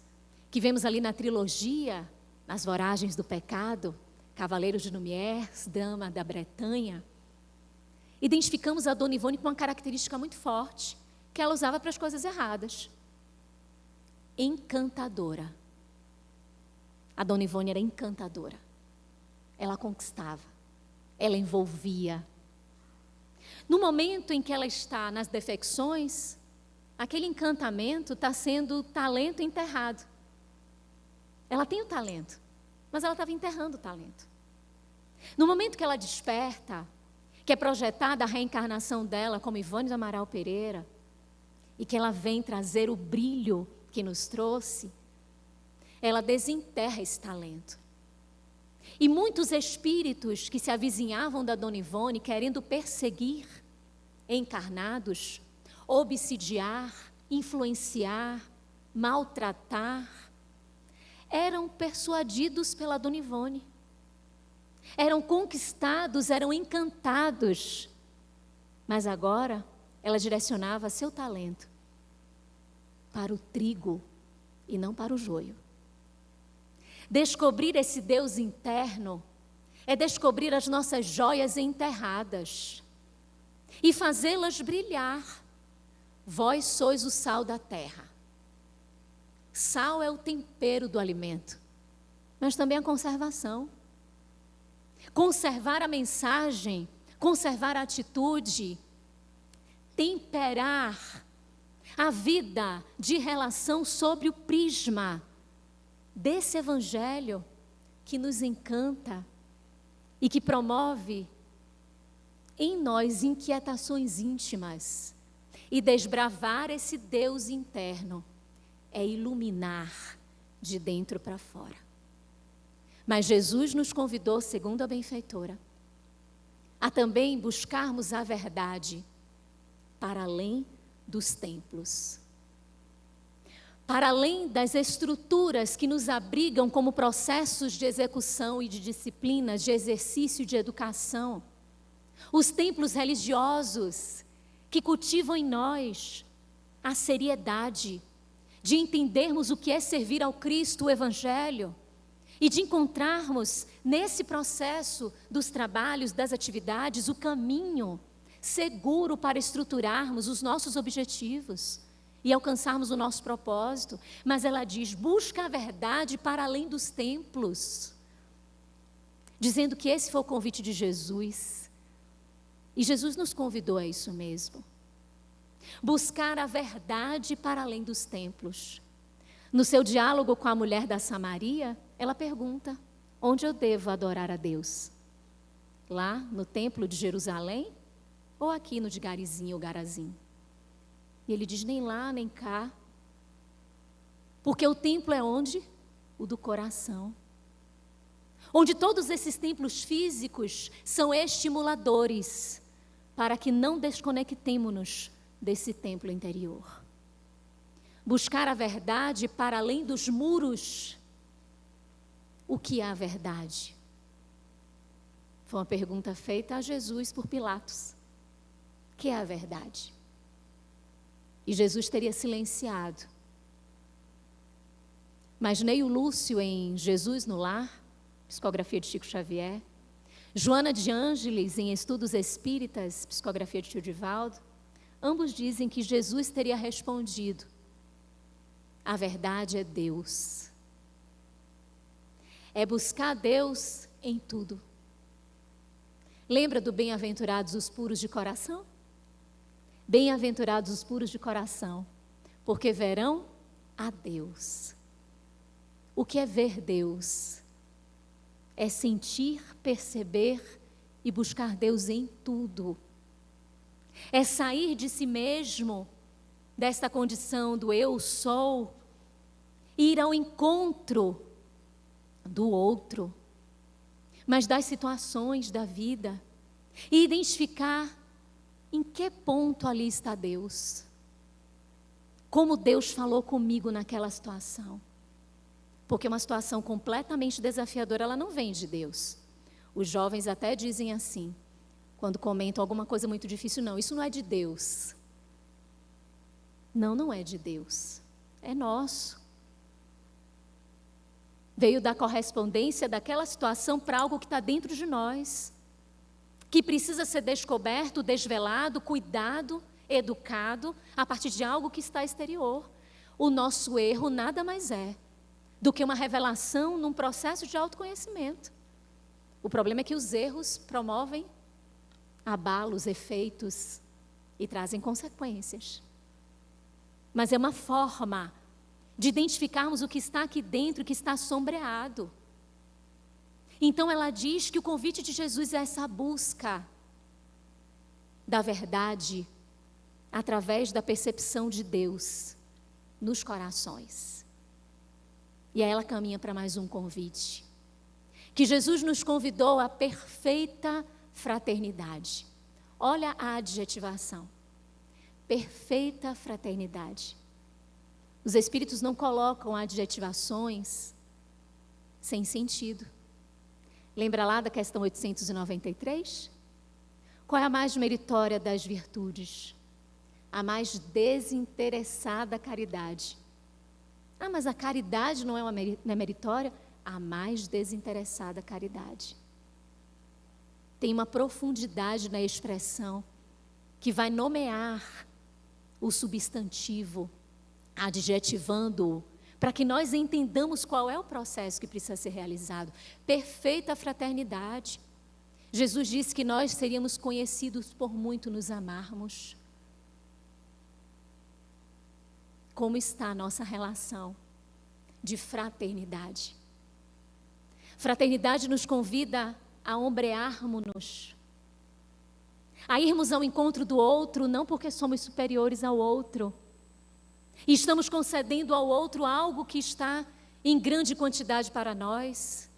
que vemos ali na trilogia, nas Voragens do Pecado, Cavaleiros de Lumière, Dama da Bretanha. identificamos a Dona Ivone com uma característica muito forte, que ela usava para as coisas erradas. Encantadora. A Dona Ivone era encantadora. Ela conquistava, ela envolvia. No momento em que ela está nas defecções, aquele encantamento está sendo talento enterrado. Ela tem o talento, mas ela estava enterrando o talento. No momento que ela desperta, que é projetada a reencarnação dela como Ivone do Amaral Pereira, e que ela vem trazer o brilho que nos trouxe, ela desenterra esse talento. E muitos espíritos que se avizinhavam da Dona Ivone, querendo perseguir encarnados, obsidiar, influenciar, maltratar, eram persuadidos pela Dona Ivone. Eram conquistados, eram encantados. Mas agora, ela direcionava seu talento para o trigo e não para o joio. Descobrir esse Deus interno é descobrir as nossas joias enterradas e fazê-las brilhar. Vós sois o sal da terra. Sal é o tempero do alimento, mas também a conservação. Conservar a mensagem, conservar a atitude, temperar a vida de relação sobre o prisma desse evangelho que nos encanta e que promove em nós inquietações íntimas. E desbravar esse Deus interno é iluminar de dentro para fora. Mas Jesus nos convidou, segundo a benfeitora, a também buscarmos a verdade para além dos templos. Para além das estruturas que nos abrigam como processos de execução e de disciplinas, de exercício e de educação. Os templos religiosos que cultivam em nós a seriedade de entendermos o que é servir ao Cristo, o Evangelho, e de encontrarmos nesse processo dos trabalhos, das atividades, o caminho seguro para estruturarmos os nossos objetivos e alcançarmos o nosso propósito. Mas ela diz, busca a verdade para além dos templos, dizendo que esse foi o convite de Jesus. E Jesus nos convidou a isso mesmo. Buscar a verdade para além dos templos. No seu diálogo com a mulher da Samaria, ela pergunta, onde eu devo adorar a Deus? Lá no templo de Jerusalém? Ou aqui no de Garizim ou Garazim? E ele diz, nem lá, nem cá. Porque o templo é onde? O do coração. Onde todos esses templos físicos são estimuladores para que não desconectemo-nos desse templo interior. Buscar a verdade para além dos muros. O que é a verdade? Foi uma pergunta feita a Jesus por Pilatos. O que é a verdade? E Jesus teria silenciado. Mas Neio Lúcio, em Jesus no Lar, psicografia de Chico Xavier, Joana de Ângeles, em Estudos Espíritas, psicografia de Tio Divaldo, ambos dizem que Jesus teria respondido, a verdade é Deus. É buscar Deus em tudo. Lembra do bem-aventurados os puros de coração? Bem-aventurados os puros de coração, porque verão a Deus. O que é ver Deus? É sentir, perceber e buscar Deus em tudo. É sair de si mesmo, desta condição do eu sou, e ir ao encontro do outro, mas das situações da vida, e identificar em que ponto ali está Deus. Como Deus falou comigo naquela situação. Porque uma situação completamente desafiadora, ela não vem de Deus. Os jovens até dizem assim, quando comentam alguma coisa muito difícil, não, isso não é de Deus. Não, não é de Deus, é nosso. Veio da correspondência daquela situação para algo que está dentro de nós, que precisa ser descoberto, desvelado, cuidado, educado, a partir de algo que está exterior. O nosso erro nada mais é do que uma revelação num processo de autoconhecimento. O problema é que os erros promovem abalos, efeitos e trazem consequências. Mas é uma forma de identificarmos o que está aqui dentro, que está sombreado. Então ela diz que o convite de Jesus é essa busca da verdade através da percepção de Deus nos corações. E aí ela caminha para mais um convite, que Jesus nos convidou à perfeita fraternidade. Olha a adjetivação, perfeita fraternidade. Os Espíritos não colocam adjetivações sem sentido. Lembra lá da questão 893? Qual é a mais meritória das virtudes? A mais desinteressada caridade. Ah, mas a caridade não é meritória? A mais desinteressada caridade. Tem uma profundidade na expressão que vai nomear o substantivo, adjetivando-o, para que nós entendamos qual é o processo que precisa ser realizado. Perfeita fraternidade. Jesus disse que nós seríamos conhecidos por muito nos amarmos. Como está a nossa relação de fraternidade? Fraternidade nos convida a ombrearmos-nos, a irmos ao encontro do outro, não porque somos superiores ao outro, e estamos concedendo ao outro algo que está em grande quantidade para nós.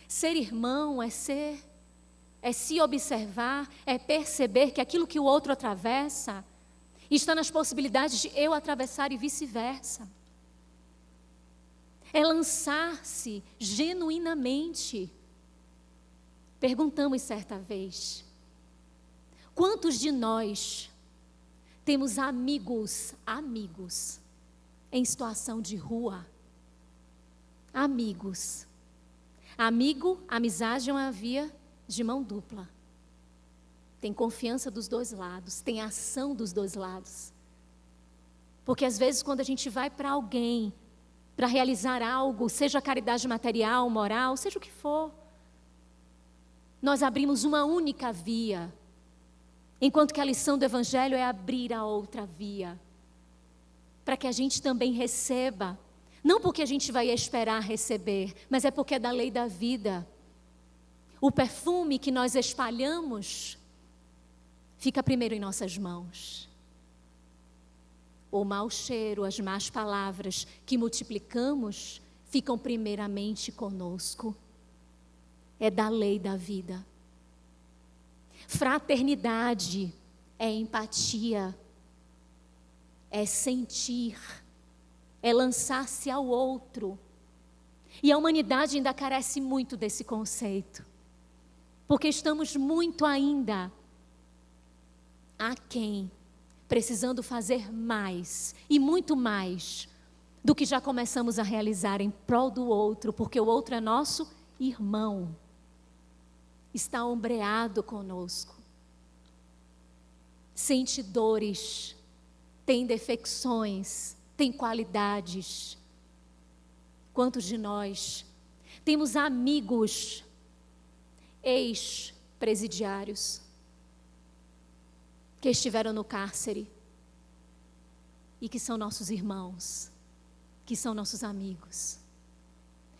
Ser irmão é se observar, é perceber que aquilo que o outro atravessa está nas possibilidades de eu atravessar e vice-versa. É lançar-se genuinamente. Perguntamos certa vez, quantos de nós temos amigos em situação de rua? Amigos. Amizade é uma via de mão dupla. Tem confiança dos dois lados, tem ação dos dois lados. Porque às vezes quando a gente vai para alguém, para realizar algo, seja caridade material, moral, seja o que for, nós abrimos uma única via, enquanto que a lição do Evangelho é abrir a outra via, para que a gente também receba, não porque a gente vai esperar receber, mas é porque é da lei da vida. O perfume que nós espalhamos fica primeiro em nossas mãos. O mau cheiro, as más palavras que multiplicamos, ficam primeiramente conosco. É da lei da vida. Fraternidade é empatia, é sentir, é lançar-se ao outro. E a humanidade ainda carece muito desse conceito, porque estamos muito ainda aquém, precisando fazer mais e muito mais do que já começamos a realizar em prol do outro, porque o outro é nosso irmão, está ombreado conosco, sente dores, tem defecções, tem qualidades. Quantos de nós temos amigos ex-presidiários que estiveram no cárcere e que são nossos irmãos, que são nossos amigos?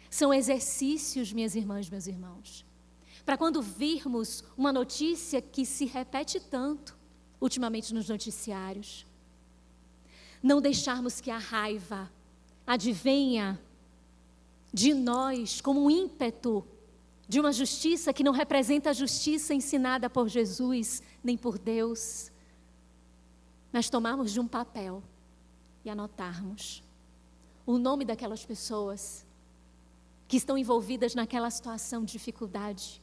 São exercícios, minhas irmãs, meus irmãos, para quando virmos uma notícia que se repete tanto ultimamente nos noticiários, não deixarmos que a raiva advenha de nós como um ímpeto de uma justiça que não representa a justiça ensinada por Jesus nem por Deus, mas tomarmos de um papel e anotarmos o nome daquelas pessoas que estão envolvidas naquela situação de dificuldade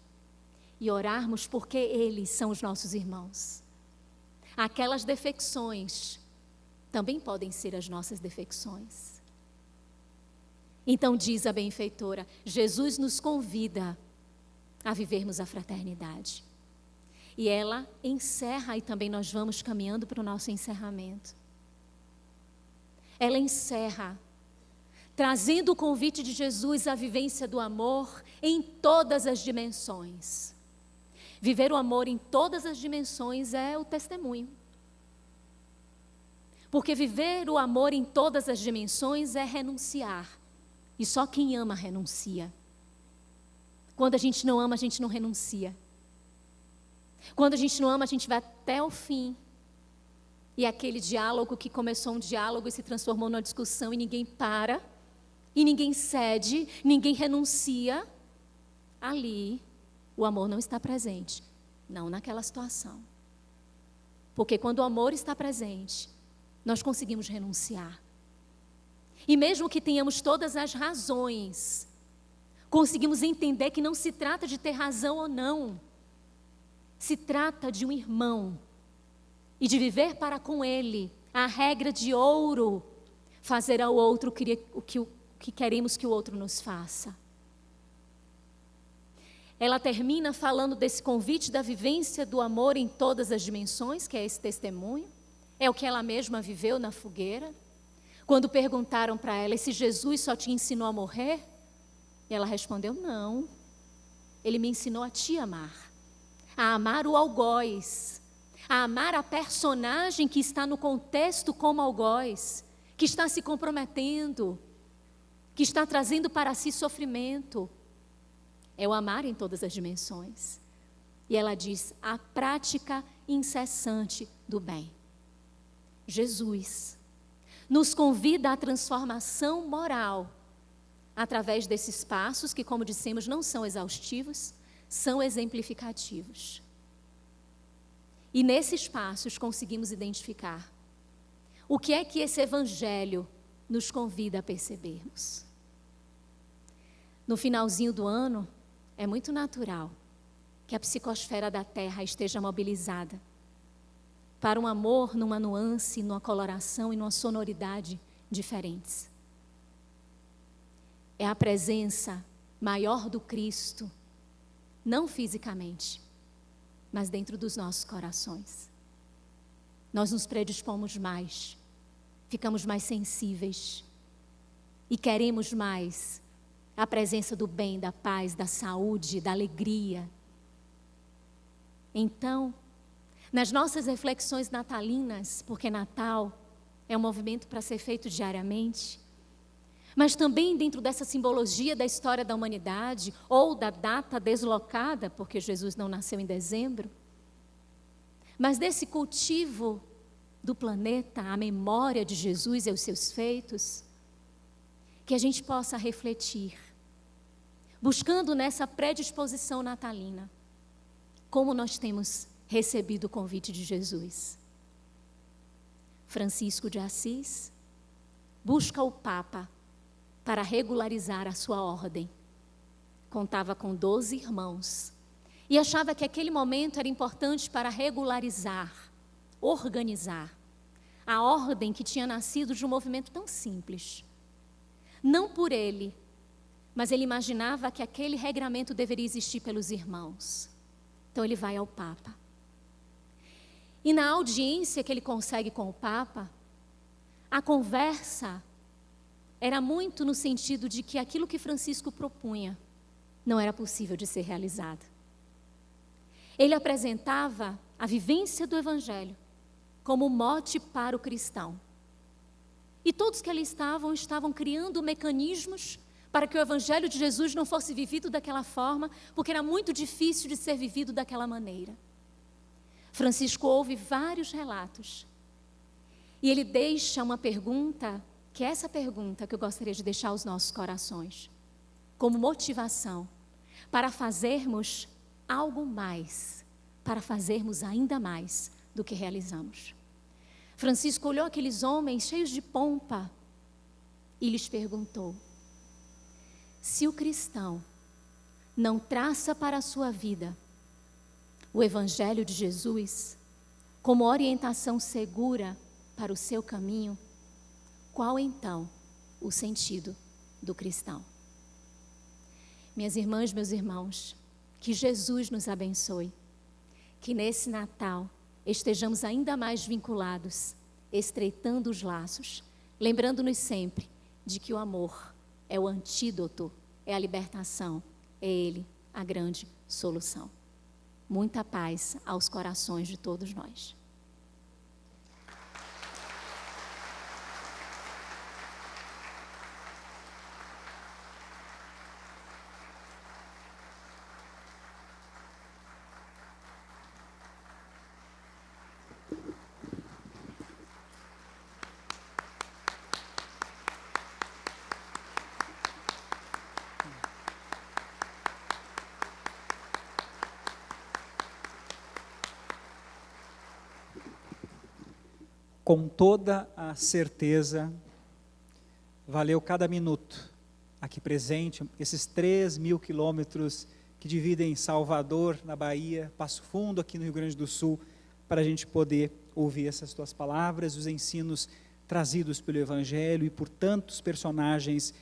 e orarmos porque eles são os nossos irmãos. Aquelas defecções também podem ser as nossas defecções. Então diz a benfeitora, Jesus nos convida a vivermos a fraternidade. E ela encerra, e também nós vamos caminhando para o nosso encerramento. Ela encerra, trazendo o convite de Jesus à vivência do amor em todas as dimensões. Viver o amor em todas as dimensões é o testemunho. Porque viver o amor em todas as dimensões é renunciar. E só quem ama renuncia. Quando a gente não ama, a gente não renuncia. Quando a gente não ama, a gente vai até o fim. E aquele diálogo que começou um diálogo e se transformou numa discussão e ninguém para, e ninguém cede, ninguém renuncia, ali o amor não está presente. Não naquela situação. Porque quando o amor está presente, nós conseguimos renunciar. E mesmo que tenhamos todas as razões, conseguimos entender que não se trata de ter razão ou não. Se trata de um irmão e de viver para com ele a regra de ouro, fazer ao outro o que queremos que o outro nos faça. Ela termina falando desse convite da vivência do amor em todas as dimensões, que é esse testemunho. É o que ela mesma viveu na fogueira. Quando perguntaram para ela, esse Jesus só te ensinou a morrer? E ela respondeu, não. Ele me ensinou a te amar. A amar o algoz, a amar a personagem que está no contexto como algoz, que está se comprometendo, que está trazendo para si sofrimento. É o amar em todas as dimensões. E ela diz, a prática incessante do bem. Jesus nos convida à transformação moral através desses passos que, como dissemos, não são exaustivos, são exemplificativos. E nesses passos conseguimos identificar o que é que esse evangelho nos convida a percebermos. No finalzinho do ano, é muito natural que a psicosfera da Terra esteja mobilizada para um amor numa nuance, numa coloração e numa sonoridade diferentes. É a presença maior do Cristo, não fisicamente, mas dentro dos nossos corações. Nós nos predispomos mais, ficamos mais sensíveis e queremos mais a presença do bem, da paz, da saúde, da alegria. Então, nas nossas reflexões natalinas, porque Natal é um movimento para ser feito diariamente, mas também dentro dessa simbologia da história da humanidade, ou da data deslocada, porque Jesus não nasceu em dezembro, mas desse cultivo do planeta, a memória de Jesus e os seus feitos, que a gente possa refletir, buscando nessa predisposição natalina, como nós temos recebido o convite de Jesus. Francisco de Assis busca o Papa para regularizar a sua ordem. Contava com 12 irmãos e achava que aquele momento era importante para regularizar, organizar a ordem que tinha nascido de um movimento tão simples. Não por ele, mas ele imaginava que aquele regramento deveria existir pelos irmãos. Então ele vai ao Papa. E na audiência que ele consegue com o Papa, a conversa era muito no sentido de que aquilo que Francisco propunha não era possível de ser realizado. Ele apresentava a vivência do Evangelho como mote para o cristão. E todos que ali estavam criando mecanismos para que o Evangelho de Jesus não fosse vivido daquela forma, porque era muito difícil de ser vivido daquela maneira. Francisco ouve vários relatos e ele deixa uma pergunta, que é essa pergunta que eu gostaria de deixar aos nossos corações, como motivação para fazermos algo mais, para fazermos ainda mais do que realizamos. Francisco olhou aqueles homens cheios de pompa e lhes perguntou: se o cristão não traça para a sua vida o Evangelho de Jesus como orientação segura para o seu caminho, qual então o sentido do cristão? Minhas irmãs, meus irmãos, Que Jesus nos abençoe. Que nesse Natal estejamos ainda mais vinculados, estreitando os laços, lembrando-nos sempre de que o amor é o antídoto, é a libertação, é Ele a grande solução. Muita paz aos corações de todos nós. Com toda a certeza, valeu cada minuto aqui presente, esses 3.000 quilômetros que dividem Salvador, na Bahia, Passo Fundo, aqui no Rio Grande do Sul, para a gente poder ouvir essas tuas palavras, os ensinos trazidos pelo Evangelho e por tantos personagens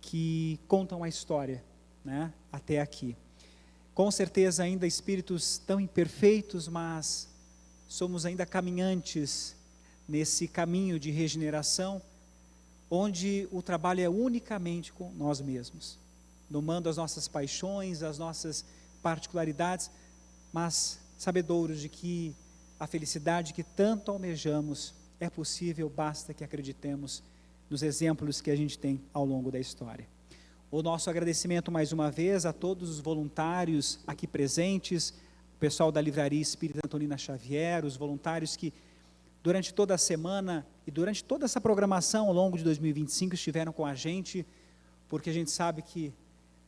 que contam a história, né, até aqui. Com certeza ainda espíritos tão imperfeitos, mas somos ainda caminhantes nesse caminho de regeneração, onde o trabalho é unicamente com nós mesmos, domando as nossas paixões, as nossas particularidades, mas sabedouros de que a felicidade que tanto almejamos é possível, basta que acreditemos nos exemplos que a gente tem ao longo da história. O nosso agradecimento mais uma vez a todos os voluntários aqui presentes, o pessoal da Livraria Espírita Antonina Xavier, os voluntários que durante toda a semana e durante toda essa programação ao longo de 2025 estiveram com a gente, porque a gente sabe que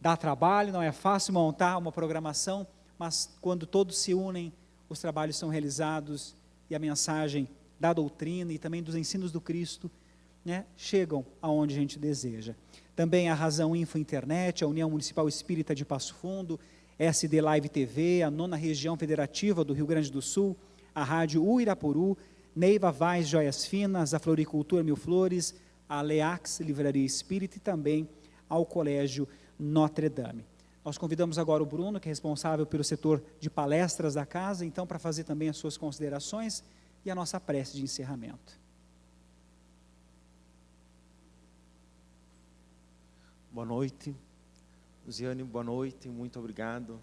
dá trabalho, não é fácil montar uma programação, mas quando todos se unem, os trabalhos são realizados e a mensagem da doutrina e também dos ensinos do Cristo, né, chegam aonde a gente deseja. Também a Razão Info Internet, a União Municipal Espírita de Passo Fundo, SD Live TV, a 9ª Região Federativa do Rio Grande do Sul, a Rádio Uirapuru, Neiva Vaz Joias Finas, a Floricultura Mil Flores, a Leax Livraria Espírita e também ao Colégio Notre Dame. Nós convidamos agora o Bruno, que é responsável pelo setor de palestras da casa, então para fazer também as suas considerações e a nossa prece de encerramento. Boa noite, Luciane, boa noite, muito obrigado.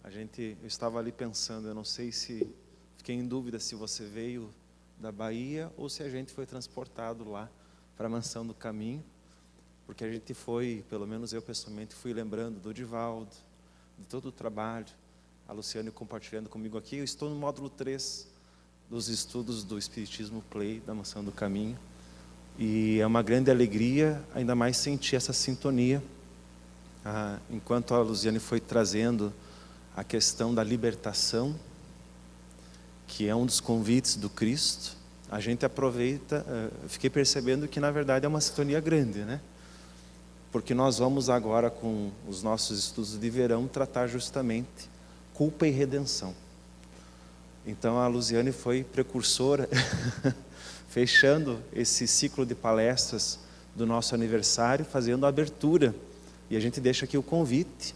Eu estava ali pensando, eu não sei se, fiquei em dúvida se você veio da Bahia ou se a gente foi transportado lá para a Mansão do Caminho, porque a gente foi, pelo menos eu pessoalmente, fui lembrando do Divaldo, de todo o trabalho, a Luciane compartilhando comigo aqui. Eu estou no módulo 3 dos estudos do Espiritismo Play, da Mansão do Caminho, e é uma grande alegria, ainda mais sentir essa sintonia, enquanto a Luciane foi trazendo a questão da libertação, que é um dos convites do Cristo, a gente aproveita, fiquei percebendo que na verdade é uma sintonia grande, né? Porque nós vamos agora com os nossos estudos de verão tratar justamente culpa e redenção. Então a Luciane foi precursora, fechando esse ciclo de palestras do nosso aniversário, fazendo a abertura, e a gente deixa aqui o convite.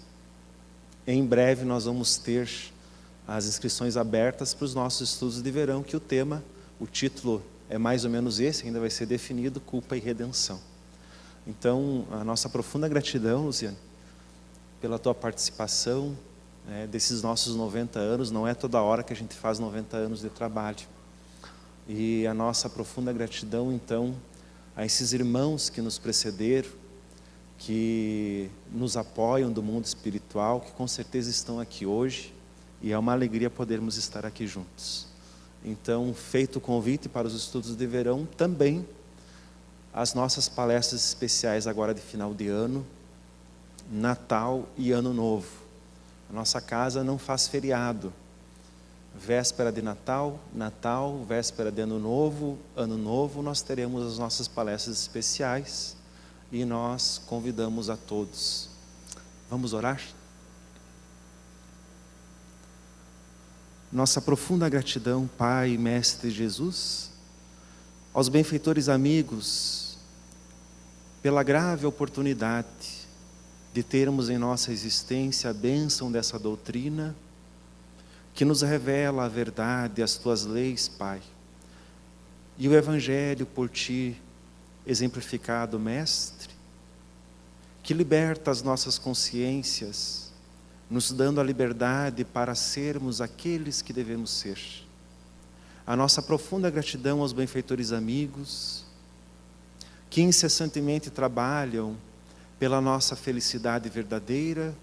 Em breve nós vamos ter as inscrições abertas para os nossos estudos de verão, que o título é mais ou menos esse, ainda vai ser definido, culpa e redenção. Então, a nossa profunda gratidão, Luciane, pela tua participação, desses nossos 90 anos, não é toda hora que a gente faz 90 anos de trabalho. E a nossa profunda gratidão, então, a esses irmãos que nos precederam, que nos apoiam do mundo espiritual, que com certeza estão aqui hoje, e é uma alegria podermos estar aqui juntos. Então, feito o convite para os estudos de verão, também as nossas palestras especiais agora de final de ano, Natal e Ano Novo. A nossa casa não faz feriado. Véspera de Natal, véspera de Ano Novo, nós teremos as nossas palestras especiais e nós convidamos a todos. Vamos orar? Nossa profunda gratidão, Pai e Mestre Jesus, aos benfeitores amigos, pela grave oportunidade de termos em nossa existência a bênção dessa doutrina, que nos revela a verdade, as tuas leis, Pai. E o Evangelho por ti exemplificado, Mestre, que liberta as nossas consciências, nos dando a liberdade para sermos aqueles que devemos ser. A nossa profunda gratidão aos benfeitores amigos, que incessantemente trabalham pela nossa felicidade verdadeira,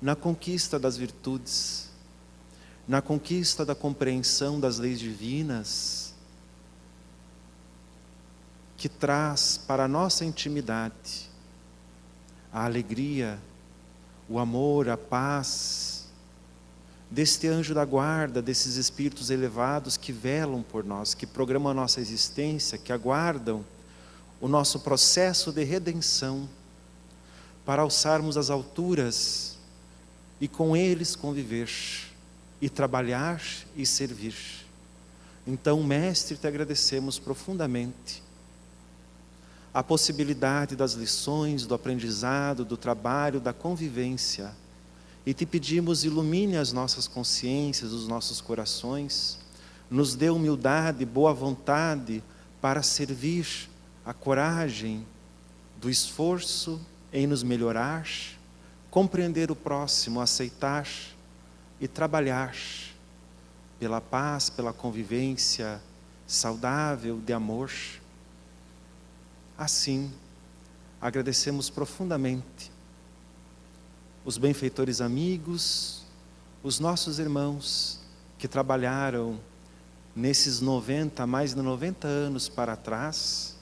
na conquista das virtudes, na conquista da compreensão das leis divinas, que traz para a nossa intimidade a alegria, o amor, a paz, deste anjo da guarda, desses espíritos elevados que velam por nós, que programam a nossa existência, que aguardam o nosso processo de redenção, para alçarmos as alturas e com eles conviver, e trabalhar e servir. Então, Mestre, te agradecemos profundamente a possibilidade das lições, do aprendizado, do trabalho, da convivência, e te pedimos, ilumine as nossas consciências, os nossos corações, nos dê humildade, boa vontade para servir, a coragem do esforço em nos melhorar, compreender o próximo, aceitar e trabalhar pela paz, pela convivência saudável, de amor. Assim, agradecemos profundamente os benfeitores amigos, os nossos irmãos que trabalharam nesses mais de 90 anos para trás,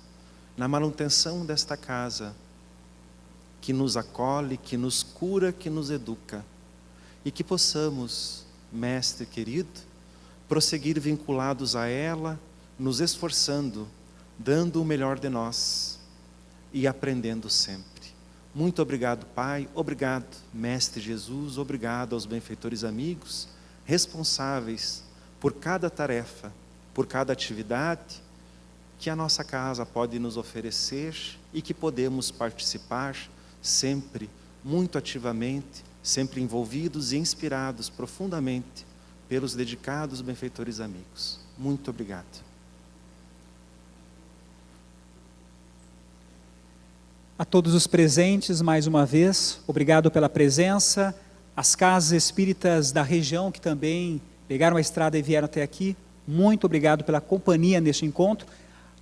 na manutenção desta casa, que nos acolhe, que nos cura, que nos educa, e que possamos, Mestre querido, prosseguir vinculados a ela, nos esforçando, dando o melhor de nós e aprendendo sempre. Muito obrigado, Pai, obrigado, Mestre Jesus, obrigado aos benfeitores amigos, responsáveis por cada tarefa, por cada atividade que a nossa casa pode nos oferecer e que podemos participar sempre, muito ativamente, sempre envolvidos e inspirados profundamente pelos dedicados benfeitores amigos. Muito obrigado. A todos os presentes, mais uma vez, obrigado pela presença. As casas espíritas da região que também pegaram a estrada e vieram até aqui, muito obrigado pela companhia neste encontro.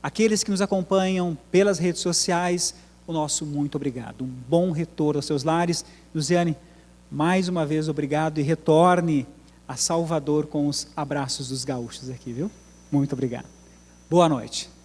Aqueles que nos acompanham pelas redes sociais, o nosso muito obrigado. Um bom retorno aos seus lares. Luziane, mais uma vez obrigado e retorne a Salvador com os abraços dos gaúchos aqui, viu? Muito obrigado. Boa noite.